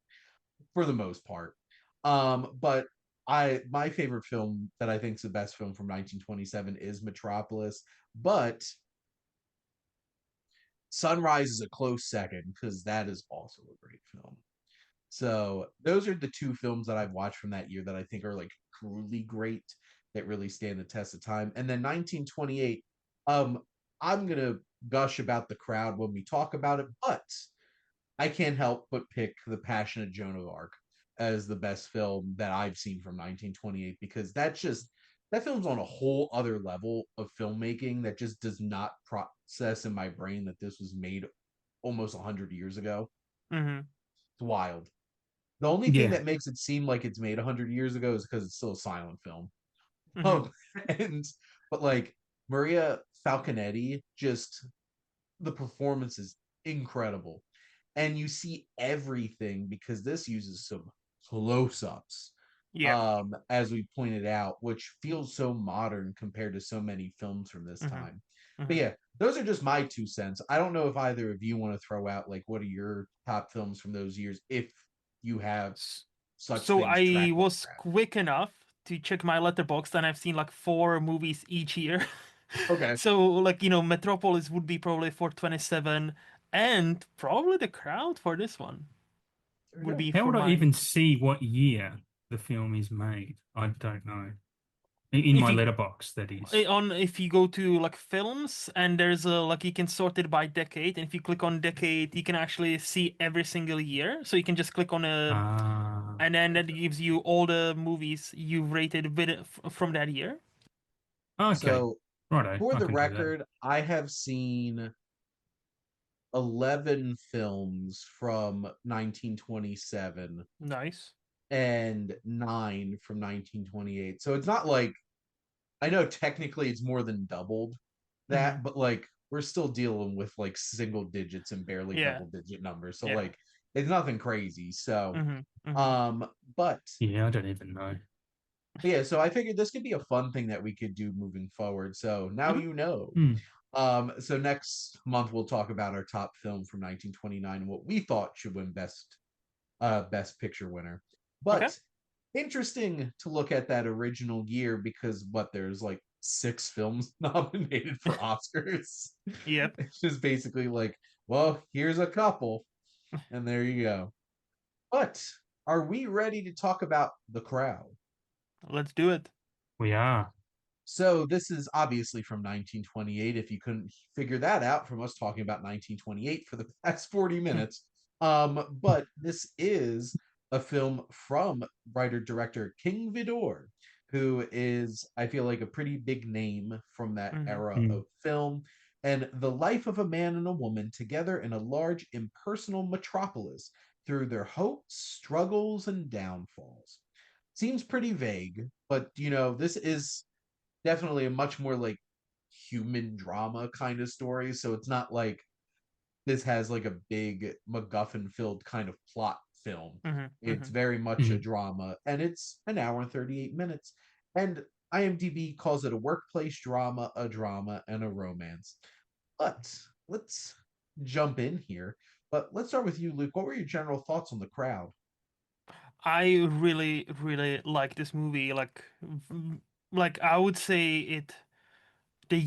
For the most part. But my favorite film that I think is the best film from 1927 is Metropolis, but Sunrise is a close second because that is also a great film. So those are the two films that I've watched from that year that I think are like truly great, that really stand the test of time. And then 1928, um, I'm gonna gush about The Crowd when we talk about it, but I can't help but pick The Passion of Joan of Arc as the best film that I've seen from 1928 because that film's on a whole other level of filmmaking that just does not process in my brain that this was made almost 100 years ago. Mm-hmm. It's wild. The only thing Yeah. that makes it seem like it's made 100 years ago is because it's still a silent film. Mm-hmm. Oh, and but like Maria Falconetti, just the performance is incredible. And you see everything because this uses some close-ups, Yep. as we pointed out, which feels so modern compared to so many films from this Mm-hmm. time. But Mm-hmm. yeah, those are just my 2 cents. I don't know if either of you want to throw out like what are your top films from those years if you have S- such So things I tracked like was that. quick enough to check my letterbox, and I've seen like 4 movies each year. Okay. So like Metropolis would be probably for 27, and probably The Crowd for this one There we would go. be How for would I mine. even see what year the film is made? I don't know. In If my you letterbox, that is. if you go to like films, and there's a like you can sort it by decade, and if you click on decade, you can actually see every single year. So you can just click on a, Ah, and then that gives you all the movies you've rated from that year. okay. So Righto, for I the can do that. record, I have seen 11 films from 1927 Nice. and 9 from 1928. So it's not like I know technically it's more than doubled Mm-hmm. that, but like we're still dealing with like single digits and barely Yeah. double digit numbers. So Yeah. like it's nothing crazy. So Mm-hmm. Mm-hmm. um but Yeah, I don't even know. yeah, so I figured this could be a fun thing that we could do moving forward. So now Mm-hmm. you know. Hmm. So next month we'll talk about our top film from 1929 and what we thought should win best picture winner. Okay. But interesting to look at that original year because what there's like 6 films nominated for Oscars. Yep. It's just basically like, well, here's a couple, and there you go. But are we ready to talk about The Crowd? Let's do it. We are. So this is obviously from 1928. If you couldn't figure that out from us talking about 1928 for the past 40 minutes, but this is a film from writer director King Vidor, who is I feel like a pretty big name from that Mm-hmm. era Hmm. of film. And the life of a man and a woman together in a large impersonal metropolis through their hopes, struggles, and downfalls. Seems pretty vague, but this is definitely a much more like human drama kind of story. So it's not like this has like a big MacGuffin filled kind of plot film. Mm-hmm. It's Mm-hmm. very much a Hmm. drama and it's an hour and 38 minutes. And IMDb calls it a workplace drama, a drama, and a romance. But let's jump in here. But let's start with you, Luke. What were your general thoughts on The Crowd? I really, really like this movie. Like I would say the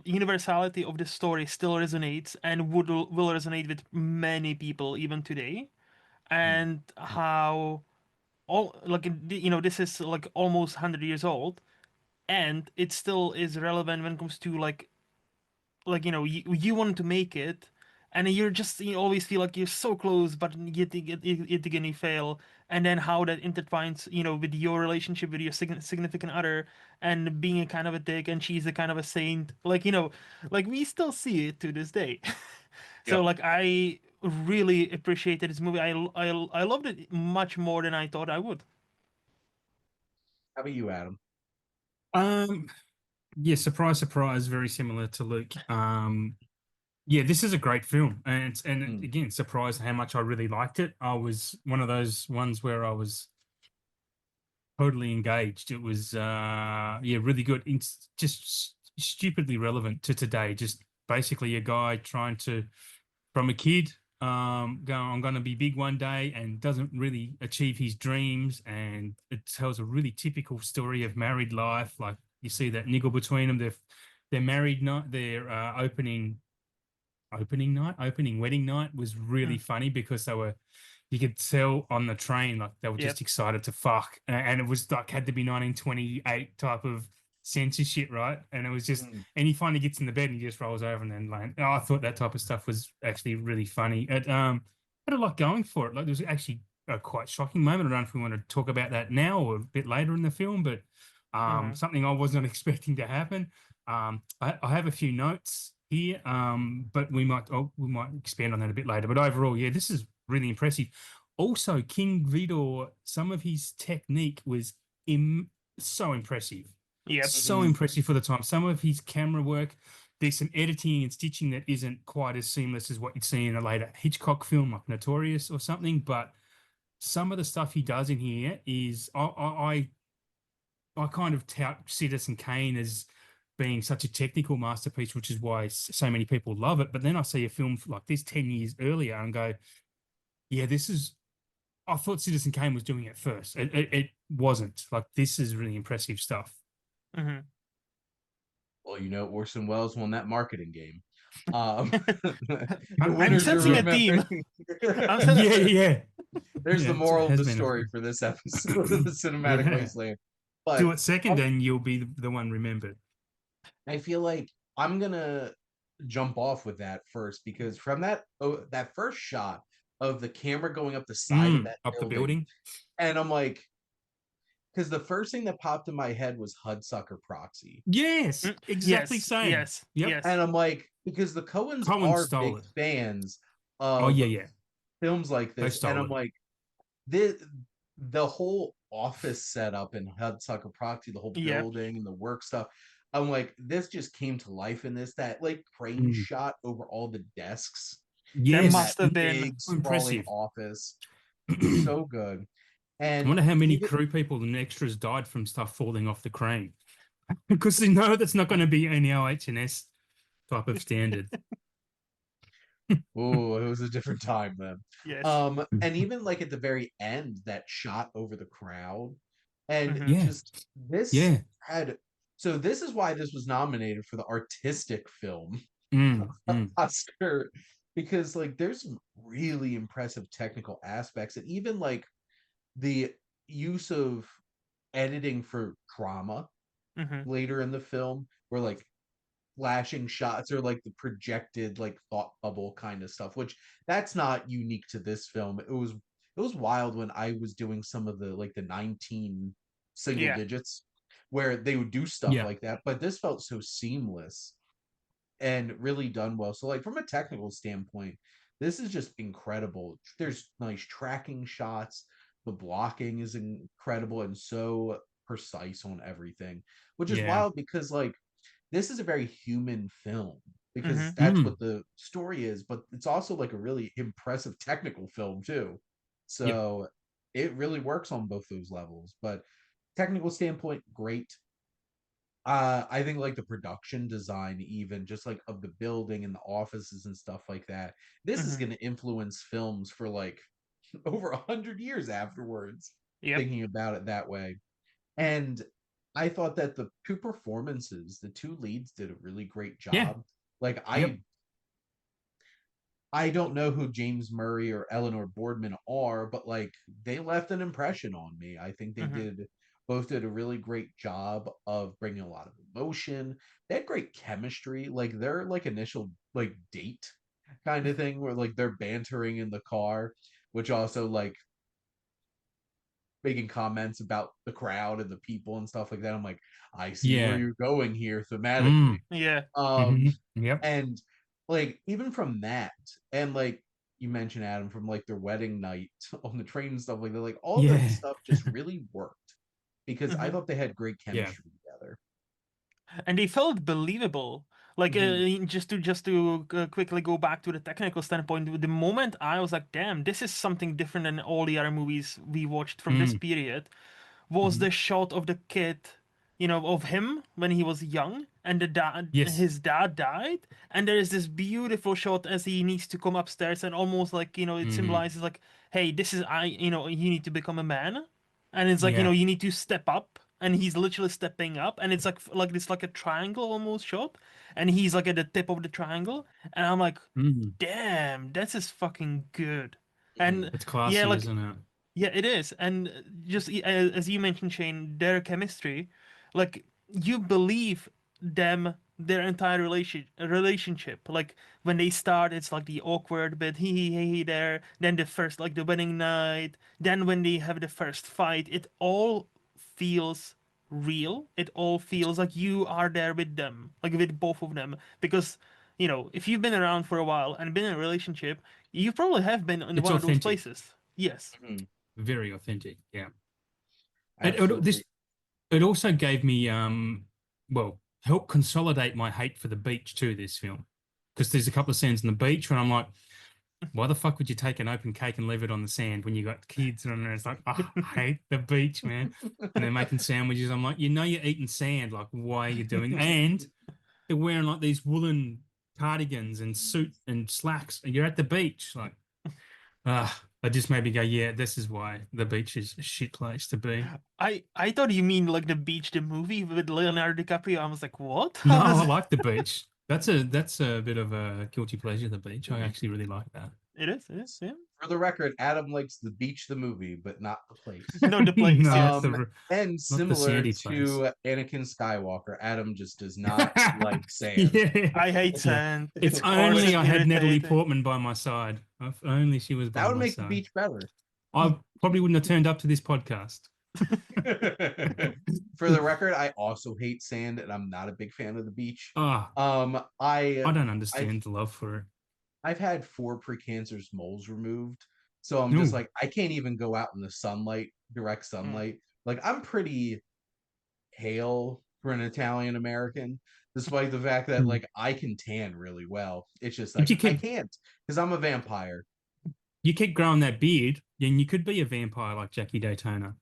universality of the story still resonates and will resonate with many people even today. Hmm. And how all like this is like almost 100 years old, and it still is relevant when it comes to like you wanted to make it, and you're just you always feel like you're so close, but yet again you fail. And then how that intertwines, with your relationship with your significant other, and being a kind of a dick, and she's a kind of a saint. Like like we still see it to this day. So Yep. like I really appreciated this movie. I loved it much more than I thought I would. How about you, Adam? Um, yeah, surprise, surprise, very similar to Luke. Yeah, this is a great film, and Mm. again, surprised how much I really liked it. I was one of those ones where I was totally engaged. It was yeah, really good. It's just stupidly relevant to today. Just basically a guy trying to from a kid go I'm going to be big one day and doesn't really achieve his dreams, and it tells a really typical story of married life. Like you see that niggle between them. They're married night, their opening wedding night was really Mm. funny because you could tell on the train like they were Yep. just excited to fuck, and it was like had to be 1928 type of censorship, right? And it was just, Mm. and he finally gets in the bed and he just rolls over and then like, oh, I thought that type of stuff was actually really funny. It had a lot going for it. Like there was actually a quite shocking moment. I don't know if we want to talk about that now or a bit later in the film, but Hmm. something I wasn't expecting to happen. I have a few notes here, but we might expand on that a bit later. But overall, yeah, this is really impressive. Also, King Vidor, some of his technique was Im so impressive, Yep. so Hmm. impressive for the time. Some of his camera work, there's some editing and stitching that isn't quite as seamless as what you'd see in a later Hitchcock film like Notorious or something, but some of the stuff he does in here is I kind of tout Citizen Kane as being such a technical masterpiece, which is why so many people love it. But then I see a film like this 10 years earlier and go, yeah, this is, I thought Citizen Kane was doing it first. It wasn't. Like, this is really impressive stuff. Hmm. Well, Orson Welles won that marketing game. Um, the I'm winners are sensing a Yeah. theme. remembering. I'm Yeah, sen- yeah. There's Yeah, the it moral of has the been story for this episode of the Cinematic yeah. Wasteland. Do But it second I'm, and you'll be the one remembered. I feel like I'm gonna jump off with that first because from that first shot of the camera going up the side of that Up the building, building. and I'm like, because the first thing that popped in my head was Hudsucker Proxy. Yes, Mm, exactly yes, same. yes, Yep. And yes. I'm like, because the Coens Cohen are stole big it. fans Oh, of yeah, yeah. films like They this, and stole I'm it. like, the whole office setup in Hudsucker Proxy, the whole Yep. building and the work stuff. I'm like, this just came to life in this. That like crane Mm. shot over all the desks There in that Yes. must have been. big sprawling Impressive. office. I So good. And wonder how many even crew people and extras died from stuff falling off the crane. Because they know that's not going to be an LHS type of standard. oh, it was a different time then. Yes. And even like at the very end, that shot over the crowd, and Hmm. Yeah. just this Yeah. had so this is why this was nominated for the artistic film Mm. Oscar, because like there's some really impressive technical aspects, and even like the use of editing for trauma Hmm. later in the film, where like flashing shots or like the projected like thought bubble kind of stuff, which that's not unique to this film. It was wild when I was doing some of the like the 19 single Yeah. digits where they would do stuff Yeah. like that, but this felt so seamless and really done well. So like from a technical standpoint, this is just incredible. There's nice tracking shots. The blocking is incredible and so precise on everything, which is Yeah. wild because like this is a very human film because Hmm. that's what Mm. the story is, but it's also like a really impressive technical film too. Yep. So it really works on both those levels. But technical standpoint, great. I think like the production design, even just like of the building and the offices and stuff like that, this is Hmm. going to influence films for like over 100 years afterwards, Yep. thinking about it that way. And I thought that the two performances, the two leads did a really great Yeah. job. Like Yep. I don't know who James Murray or Eleanor Boardman are, but like they left an impression on me. I think they Hmm. did both did a really great job of bringing a lot of emotion. They had great chemistry. Like their like initial like date kind of thing where like they're bantering in the car, which also like making comments about the crowd and the people and stuff like that. I'm like, I see where Yeah. you're going here thematically. Mm. Yeah. Um, Yep. and like even from that, and like you mentioned Adam from like their wedding night on the train and stuff like that, like all that Yeah. stuff just really worked because I Mhm. thought they had great Yeah. chemistry together. And they felt believable. Like Mhm. just to quickly go back to the technical standpoint, the moment I was like, "Damn, this is something different than all the other movies we watched from this Mm. period," was Mhm. the shot of the kid, of him when he was young, and Yes. his dad died, and there is this beautiful shot as he needs to come upstairs, and almost like it Mm. symbolizes like, hey, this is you need to become a man, and it's like Yeah. you need to step up, and he's literally stepping up, and it's like this like a triangle almost shot, and he's like at the tip of the triangle, and I'm like, Mm. damn, this is fucking good, Mhm. and It's yeah, classy, like isn't it? yeah, it is. And just as you mentioned, Shane, their chemistry, like you believe them their entire relationship. Like when they start, it's like the awkward bit, he there. Then the first, like the wedding night. Then when they have the first fight, it all feels real. It all It's feels like you are there with them, like with both of them. Because if you've been around for a while and been in a relationship, you probably have been in it's one of those authentic. places. Yes. Mhm. Very authentic. Yeah. Absolutely. It also gave me well, help consolidate my hate for the beach too, this film. Because there's a couple of scenes on the beach where I'm like, why the fuck would you take an open cake and leave it on the sand when you got kids and it's like, oh, I hate the beach, man. And they're making sandwiches. I'm like, you're eating sand. Like, why are you doing? And they're wearing like these woolen cardigans and suit and slacks, and you're at the beach. Like, it just made me go, yeah, this is why the beach is a shit place to be. I thought you mean like the beach, the movie with Leonardo DiCaprio. I was like, what? No, How I does like the beach. That's a bit of a guilty pleasure, the beach. I Mhm. actually really like that. it is? It is, yeah. For the record, Adam likes the beach, the movie, but not the place. No, the place, No, yes. And not the similar sandy place. to Anakin Skywalker, Adam just does not like sand. Yeah, I hate yeah. sand. It's It's only always I had Natalie irritating. Portman by my side. If only she was That by would my make the side. beach better. I probably wouldn't have turned up to this podcast. For the record, I also hate sand and I'm not a big fan of the beach. Ah, Um, I I don't I've understand the love for it. I've had 4 precancerous moles removed, so I'm just No. like I can't even go out in the sunlight, direct Mm. sunlight. Like I'm pretty pale for an Italian American, despite the fact that like I can tan really well. It's just But like I can't because I'm a vampire. you keep growing that beard, then you could be a vampire like Jackie Daytona.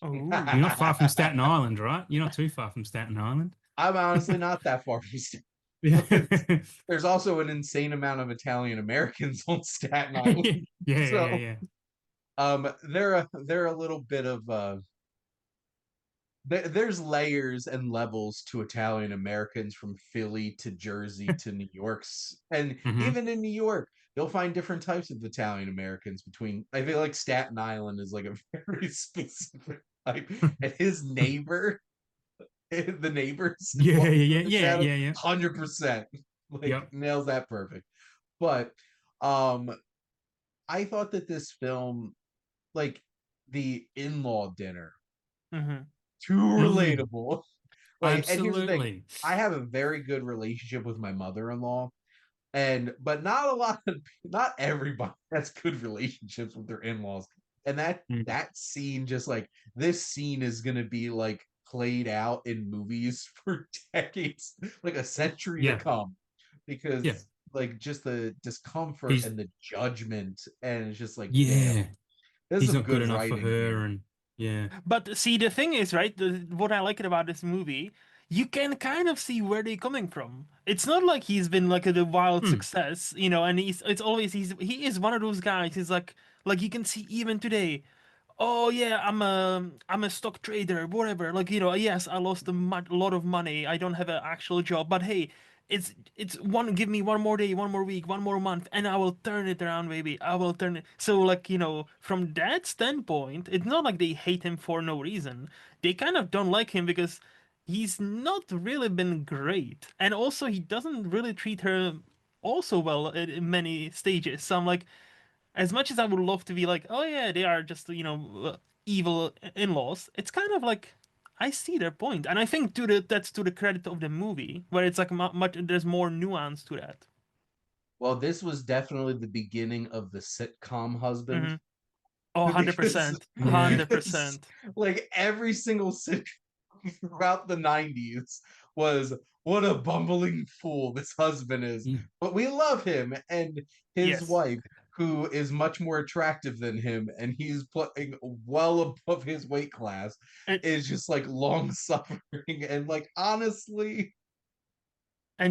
You're not Oh. far from Staten Island, right? You're not too far from Staten Island. I'm honestly not that far from Yeah. but there's also an insane amount of Italian Americans on Staten Yeah, Island. yeah, So yeah. they're a little bit of there's layers and levels to Italian Americans from Philly to Jersey to New York's and Hmm. even in New York you'll find different types of Italian Americans between I feel like Staten Island is like a very specific type and his neighbor the neighbors in Yeah, What We Do yeah, in the yeah, Shadows yeah, yeah. 100% like Yep. nails that perfect but um I thought that this film like the in-law dinner Hmm. too Mm, relatable. Like, and here's the thing, absolutely. I have a very good relationship with my mother-in-law, and but not a lot of not everybody has good relationships with their in-laws. And Mm, that scene just like this scene is gonna be like played out in movies for decades, like a century to yeah, come, yeah. because like just the discomfort He's and the judgment, and it's just like, damn, yeah. there's He's some not good good enough for writing her, here. and yeah. But see, the thing is, right? What I like about this movie, you can kind of see where they're coming from. It's not like he's been like a wild Mm, success, and it's always he is one of those guys. He's like you can see even today. Oh yeah, I'm a stock trader, whatever. Like yes, I lost a lot of money. I don't have an actual job, but hey, it's one. Give me one more day, one more week, one more month, and I will turn it around, baby. I will turn it. So like from that standpoint, it's not like they hate him for no reason. They kind of don't like him because he's not really been great, and also he doesn't really treat her also well in many stages. So I'm like, as much as I would love to be like, oh yeah, they are just evil in-laws. It's kind of like I see their point, and I think that's to the credit of the movie, where it's like much there's more nuance to that. Well, this was definitely the beginning of the sitcom husband. Hmm. Oh, because 100%. Yeah. 100%. like every single sitcom throughout the 90s was what a bumbling fool this husband is, Mm. but we love him, and his Yes. wife, who is much more attractive than him and he's playing well above his weight class, And is just like long suffering. And like honestly,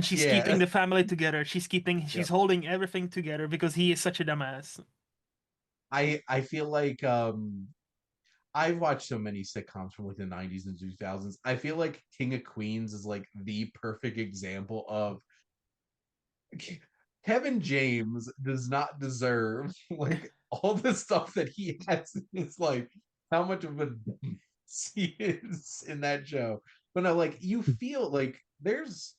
she's yeah. keeping the family together. She's Yep. holding everything together because he is such a dumbass. I feel like I've watched so many sitcoms from like the 90s and 2000s. I feel like King of Queens is like the perfect example of Kevin James does not deserve like all the stuff that he has in his life. How much of a he is in that show. But no, like you feel like there's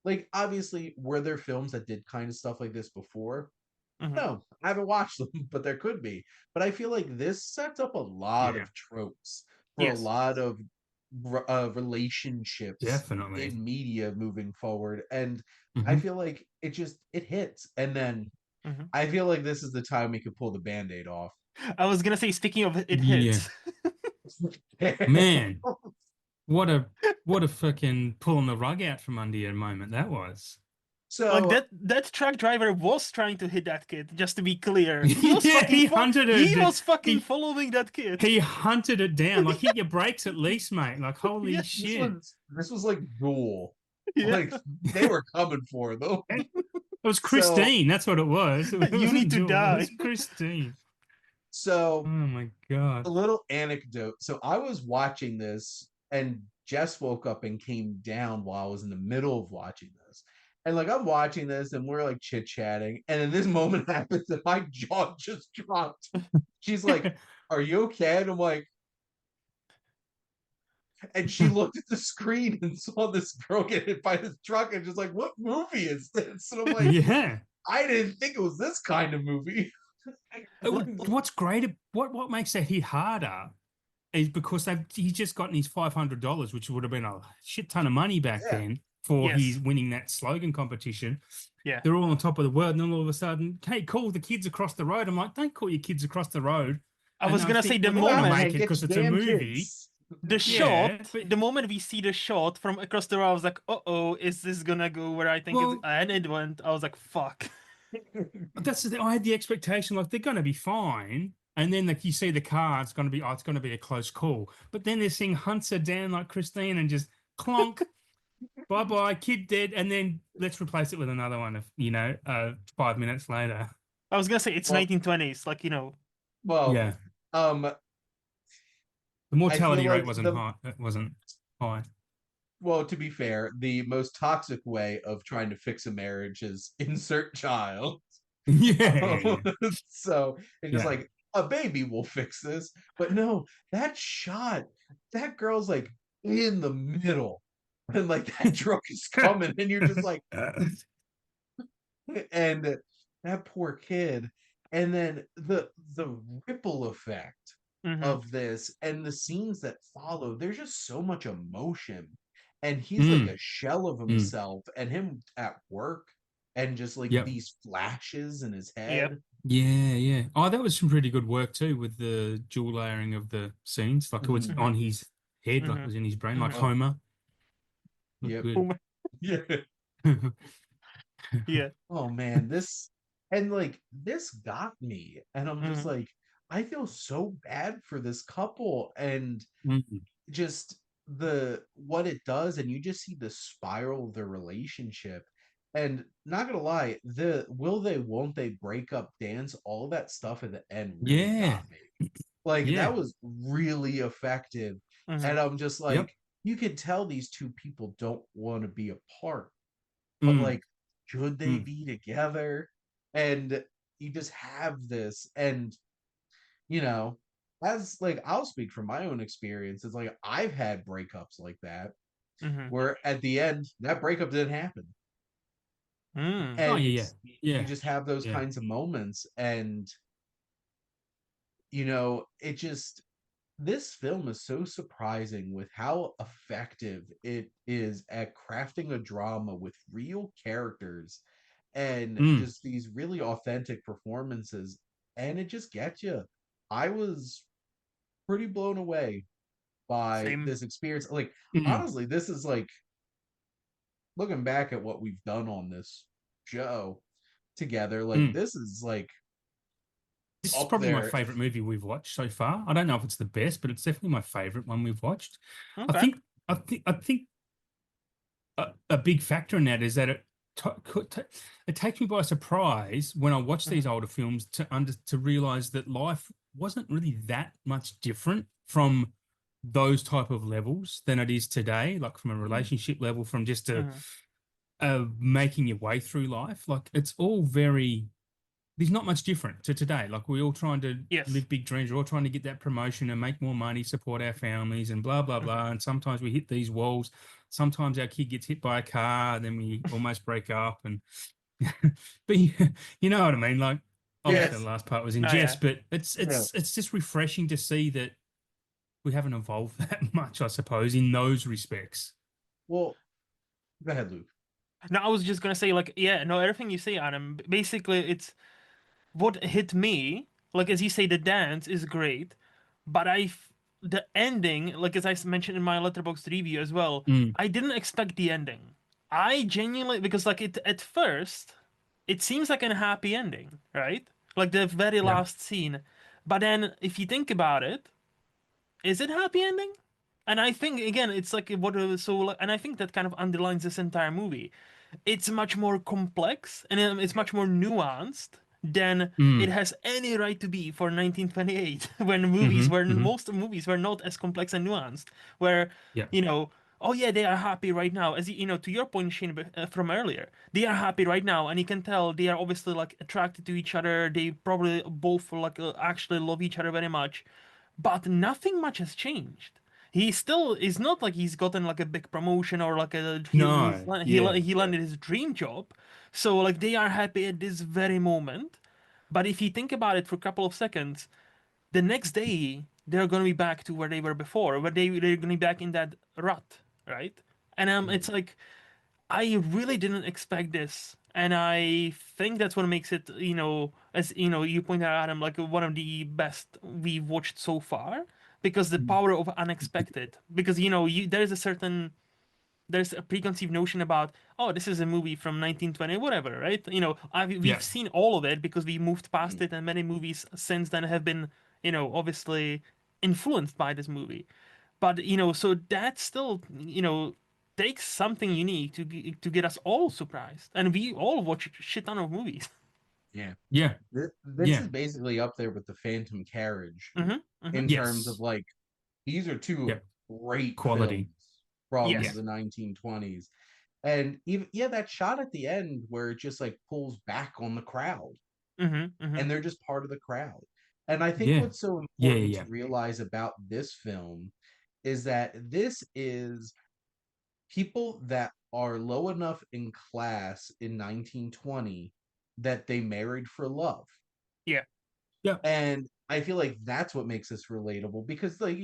like obviously were there films that did kind of stuff like this before? Hmm. No, I haven't watched them, but there could be. But I feel like this sets up a lot Yeah, of tropes for a Yes. lot of relationships definitely. in media moving forward, and I Hmm. feel like it hits. And then Hmm. I feel like this is the time we could pull the band-aid off. I was gonna say, speaking of it Yeah, hits. man, what a fucking pulling the rug out from under you moment that was. Like So that truck driver was trying to hit that kid, just to be clear. Yeah, He was fucking following that kid. he hunted it down. Like hit your brakes at least, mate. Like holy Yeah. shit. this was like Jewel. Yeah. Like they were coming for them. It was So Christine. That's what it was. It You need wasn't to Jewel. It die. was Christine. Oh so my god. a little anecdote. So I was watching this, and Jess woke up and came down while I was in the middle of watching this. And like I'm watching this and we're like chit chatting. And then this moment happens and my jaw just dropped. She's like, "Are you okay?" And I'm like, and she looked at the screen and saw this girl get hit by this truck and just like, "What movie is this?" And I'm like, Yeah. I didn't think it was this kind of movie. What's great? What makes that hit harder is because he's just gotten his $500, which would have been a shit ton of money back Yeah. then for Yes. his winning that slogan competition. Yeah. They're all on top of the world, and then all of a sudden, hey, call the kids across the road. I'm like, don't call your kids across the road. I And was I gonna say think, the well, they're going to Wow, moment make hey, it get because your it's a damn movie. kids. the shot, Yeah, but the moment we see the shot from across the road, I was like, "Uh-oh, is this gonna go where I think it's?" well, And it went. I was like, "Fuck." that's the thing. I had the expectation like they're going to be fine, and then like you see the car, it's going to be it's going to be a close call. But then this thing hunts her down like Christine and just clonk, bye bye, kid dead, and then let's replace it with another one. 5 minutes later. I was gonna say it's Well, 1920s, well, Yeah, um, the I feel mortality rate like wasn't high. It wasn't high. well, to be fair, the most toxic way of trying to fix a marriage is insert child. Yeah, So it's just yeah, like a baby will fix this, but no, that shot, that girl's like in the middle, and like that truck is coming, and you're just like, and that poor kid, and then the ripple effect Mm-hmm. of this and the scenes that follow, there's just so much emotion, and he's like mm, a shell of mm, himself, and him at work, and just like yep, these flashes in his Yep. head. yeah, yeah. Oh, that was some pretty good work too with the dual layering of the scenes. Like it was Mhm. Mm-hmm. on his head, like it Mm-hmm. was in his brain, like Mm-hmm. Oh, Homer. Looked yep. good. Oh, Yeah. yeah. Oh man, this, and like this got me, and I'm just Mm-hmm. like, I feel so bad for this couple, and Mm, just the what it does, and you just see the spiral of their relationship. And not gonna lie, the will they won't they break up dance, all that stuff at the end really yeah, got me. Like that yeah, was really effective. Mm-hmm. And I'm just yep. like, you can tell these two people don't want to be apart, but Mm, like, should they mm, be together? And you just have this, and you know, as like I'll speak from my own experience. It's like I've had breakups like that Mm-hmm. where at the end that breakup didn't happen. Mm. Oh And yeah, yeah, you yeah, just have those yeah. kinds of moments, and it just this film is so surprising with how effective it is at crafting a drama with real characters and Mm, just these really authentic performances, and it just gets you. I was pretty blown away by Same. this experience. Like, mm, honestly, this is like looking back at what we've done on this show together, like mm. this is like This is up probably my there. favorite movie we've watched so far. I don't know if it's the best, but it's definitely my favorite one we've watched. I Okay. think, I think a big factor in that is that it takes me by surprise when I watch these Mhm. older films to realize that life wasn't really that much different from those type of levels than it is today, like from a Mm, relationship level, from just Mhm. making your way through life. Like it's all very there's not much different to today. Like we're all trying to Yes. live big dreams. We're all trying to get that promotion and make more money, support our families, and blah blah Mhm. blah. And sometimes we hit these walls. Sometimes our kid gets hit by a car, then we almost break up. And but you know what I mean. Like obviously the yes. last part was in Oh yeah. jest, but it's Yeah. it's it's just refreshing to see that we haven't evolved that much, I suppose, in those respects. Well, go ahead, Luke. No, I was just gonna say, like, yeah, no, everything you say, Adam. Basically, it's what hit me. Like as you say, the dance is great, but the ending, like as mentioned in my letterboxd review as well, Mm, I didn't expect the ending. I genuinely, because like it at first, it seems like a happy ending, right? Like the very yeah. last scene, but then if you think about it, is it happy ending? And I think again, it's like what so, and I think that kind of underlines this entire movie. It's much more complex and it's much more nuanced than it Mm, has any right to be for 1928, when movies mm-hmm, were mm-hmm. most movies were not as complex and nuanced. Where Yeah. you know, oh yeah, they are happy right now. As you know, to your point, Shane, from earlier, they are happy right now, and you can tell they are obviously like attracted to each other. They probably both like actually love each other very much, but nothing much has changed. He still is not like he's gotten like a big promotion or like No. Yeah. he Yeah. landed his dream job. So like they are happy at this very moment. But if you think about it for a couple of seconds, the next day they're gonna be back to where they were before, where they're gonna be back in that rut, right? And Mm, it's like I really didn't expect this. And I think that's what makes it, as you pointed out, Adam, like one of the best we've watched so far, because the power of unexpected. Because there's a preconceived notion about, oh, this is a movie from 1920, whatever, right? Yeah. We've seen all of it because we moved past mm, it, and many movies since then have been, obviously influenced by this movie. But so that still takes something unique to get us all surprised, and we all watch a shit ton of movies. yeah. Yeah. This Yeah. is basically up there with the Phantom Carriage Hmm. Hmm. in terms of Yes. like these are two Yep. great films Quality. from Yeah. Yes. the 1920s. And even yeah, that shot at the end where it just like pulls back on the crowd Hmm. Hmm. and they're just part of the crowd. And I think Yeah. what's so Yeah. important to Yeah. realize about this film is that this is people that are low enough in class in 1920 that they married for love. Yeah. Yeah. And I feel like that's what makes this relatable because, like,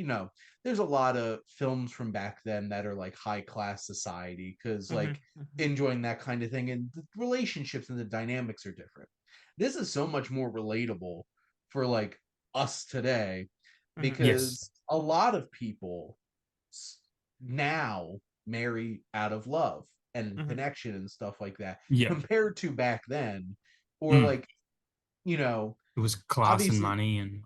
there's a lot of films from back then that are like high class society because, Hmm. like, Hmm. enjoying that kind of thing and the relationships and the dynamics are different. This is so much more relatable for like us today Hmm. Yes. because a lot of people now marry out of love and Hmm. connection and stuff like that Yeah. compared to back then, or Mm. like, you know, It was class and obviously money and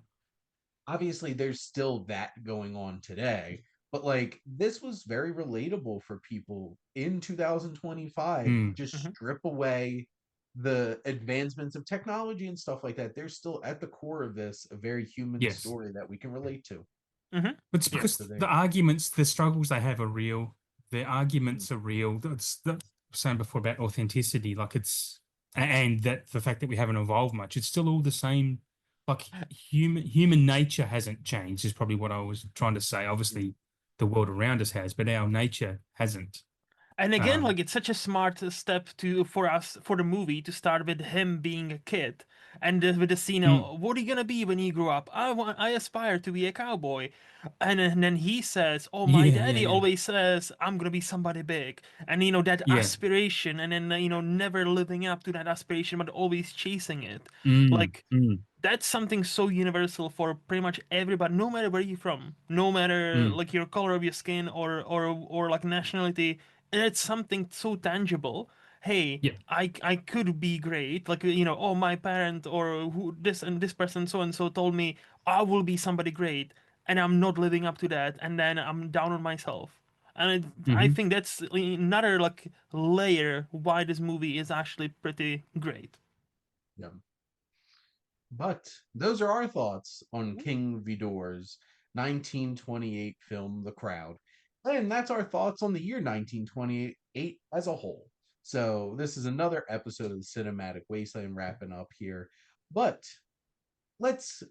obviously there's still that going on today, but like this was very relatable for people in 2025. mm. Just Hmm. strip away the advancements of technology and stuff like that. They're still at the core of this a very human Yes. story that we can relate to. Hmm. It's Yes. because So the there. arguments, the struggles they have are real. The arguments are real. That's the saying before about authenticity. Like and that the fact that we haven't evolved much, it's still all the same. Like human nature hasn't changed, is probably what I was trying to say. Obviously, the world around us has, but our nature hasn't. And again, like it's such a smart step for the movie to start with him being a kid, and with the scene, what are you gonna be when you grow up? I aspire to be a cowboy, and then he says, "Oh, my daddy Yeah. always says I'm gonna be somebody big," and that Yeah. aspiration, and then never living up to that aspiration, but always chasing it, Mm, like. mm, That's something so universal for pretty much everybody, no matter where you're from, no matter mm. like your color of your skin or like nationality. It's something so tangible. Hey, Yep. I could be great. Like oh, my parent or who this and this person so and so told me I will be somebody great, and I'm not living up to that, and then I'm down on myself. And I Mm-hmm. think that's another like layer why this movie is actually pretty great. Yeah. But those are our thoughts on King Vidor's 1928 film, The Crowd. And that's our thoughts on the year 1928 as a whole. So this is another episode of the Cinematic Wasteland wrapping up here. But let's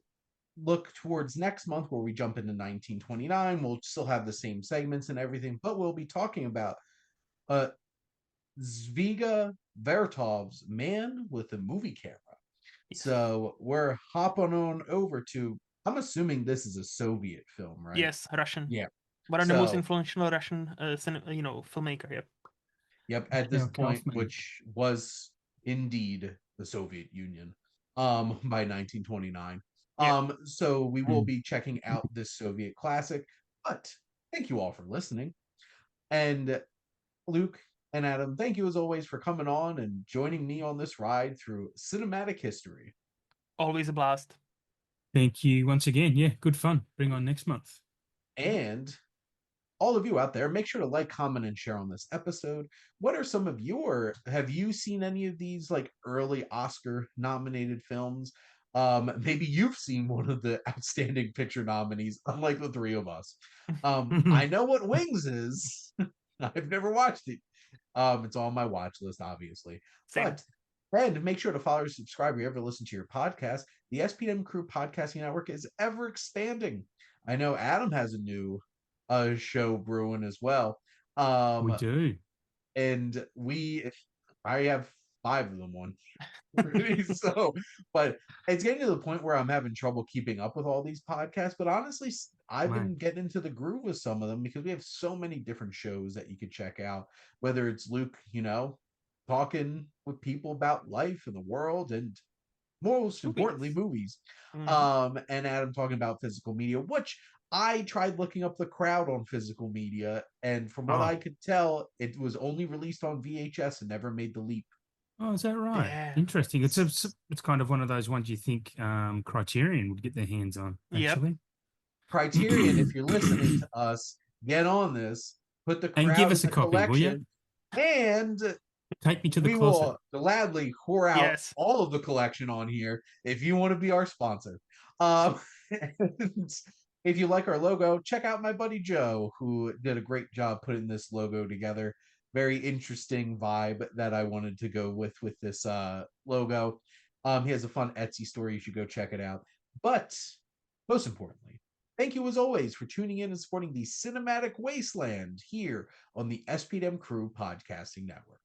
look towards next month where we jump into 1929. We'll still have the same segments and everything, but we'll be talking about uh, Zviga Vertov's Man with a Movie Camera. Yes. So we're hopping on over to, I'm assuming this is a Soviet film, right? Yes, Russian. Yeah. One of the most So, influential Russian, filmmaker. Yep. yep, at this Yeah, point, Kaufman. which was indeed the Soviet Union, by 1929. Yep. So we will Mm. be checking out this Soviet classic, but thank you all for listening. And Luke and Adam, thank you as always for coming on and joining me on this ride through cinematic history. Always a blast. Thank you once again. Yeah, good fun. Bring on next month. And all of you out there, make sure to like, comment, and share on this episode. What are some of have you seen any of these like early Oscar nominated films? Maybe you've seen one of the outstanding picture nominees, unlike the three of us. I know what Wings is. I've never watched it. It's on my watch list, obviously. Same. But and make sure to follow or subscribe wherever you listen to your podcast. The SPM Crew Podcasting Network is ever expanding. I know Adam has a new show brewing as well. We do. And I have 5 of them on. So, but it's getting to the point where I'm having trouble keeping up with all these podcasts. But honestly, I've been getting into the groove with some of them because we have so many different shows that you could check out. Whether it's Luke, talking with people about life and the world, and most importantly, Movies. movies. Mhm. And Adam talking about physical media, which I tried looking up The Crowd on physical media, and from what Oh. I could tell, it was only released on VHS and never made the leap. Oh, is that right? Yeah. Interesting. It's kind of one of those ones you think Criterion would get their hands on, Yep. actually. Criterion, if you're listening to us, get on this, put The And give Crowd in us a the copy, will you? collection, and Take me to the we closet. will gladly pour out Yes. all of the collection on here if you want to be our sponsor. And if you like our logo, check out my buddy Joe, who did a great job putting this logo together. Very interesting vibe that I wanted to go with this logo. He has a fun Etsy store. You should go check it out. But most importantly, thank you as always for tuning in and supporting the Cinematic Wasteland here on the SPM Crew Podcasting Network.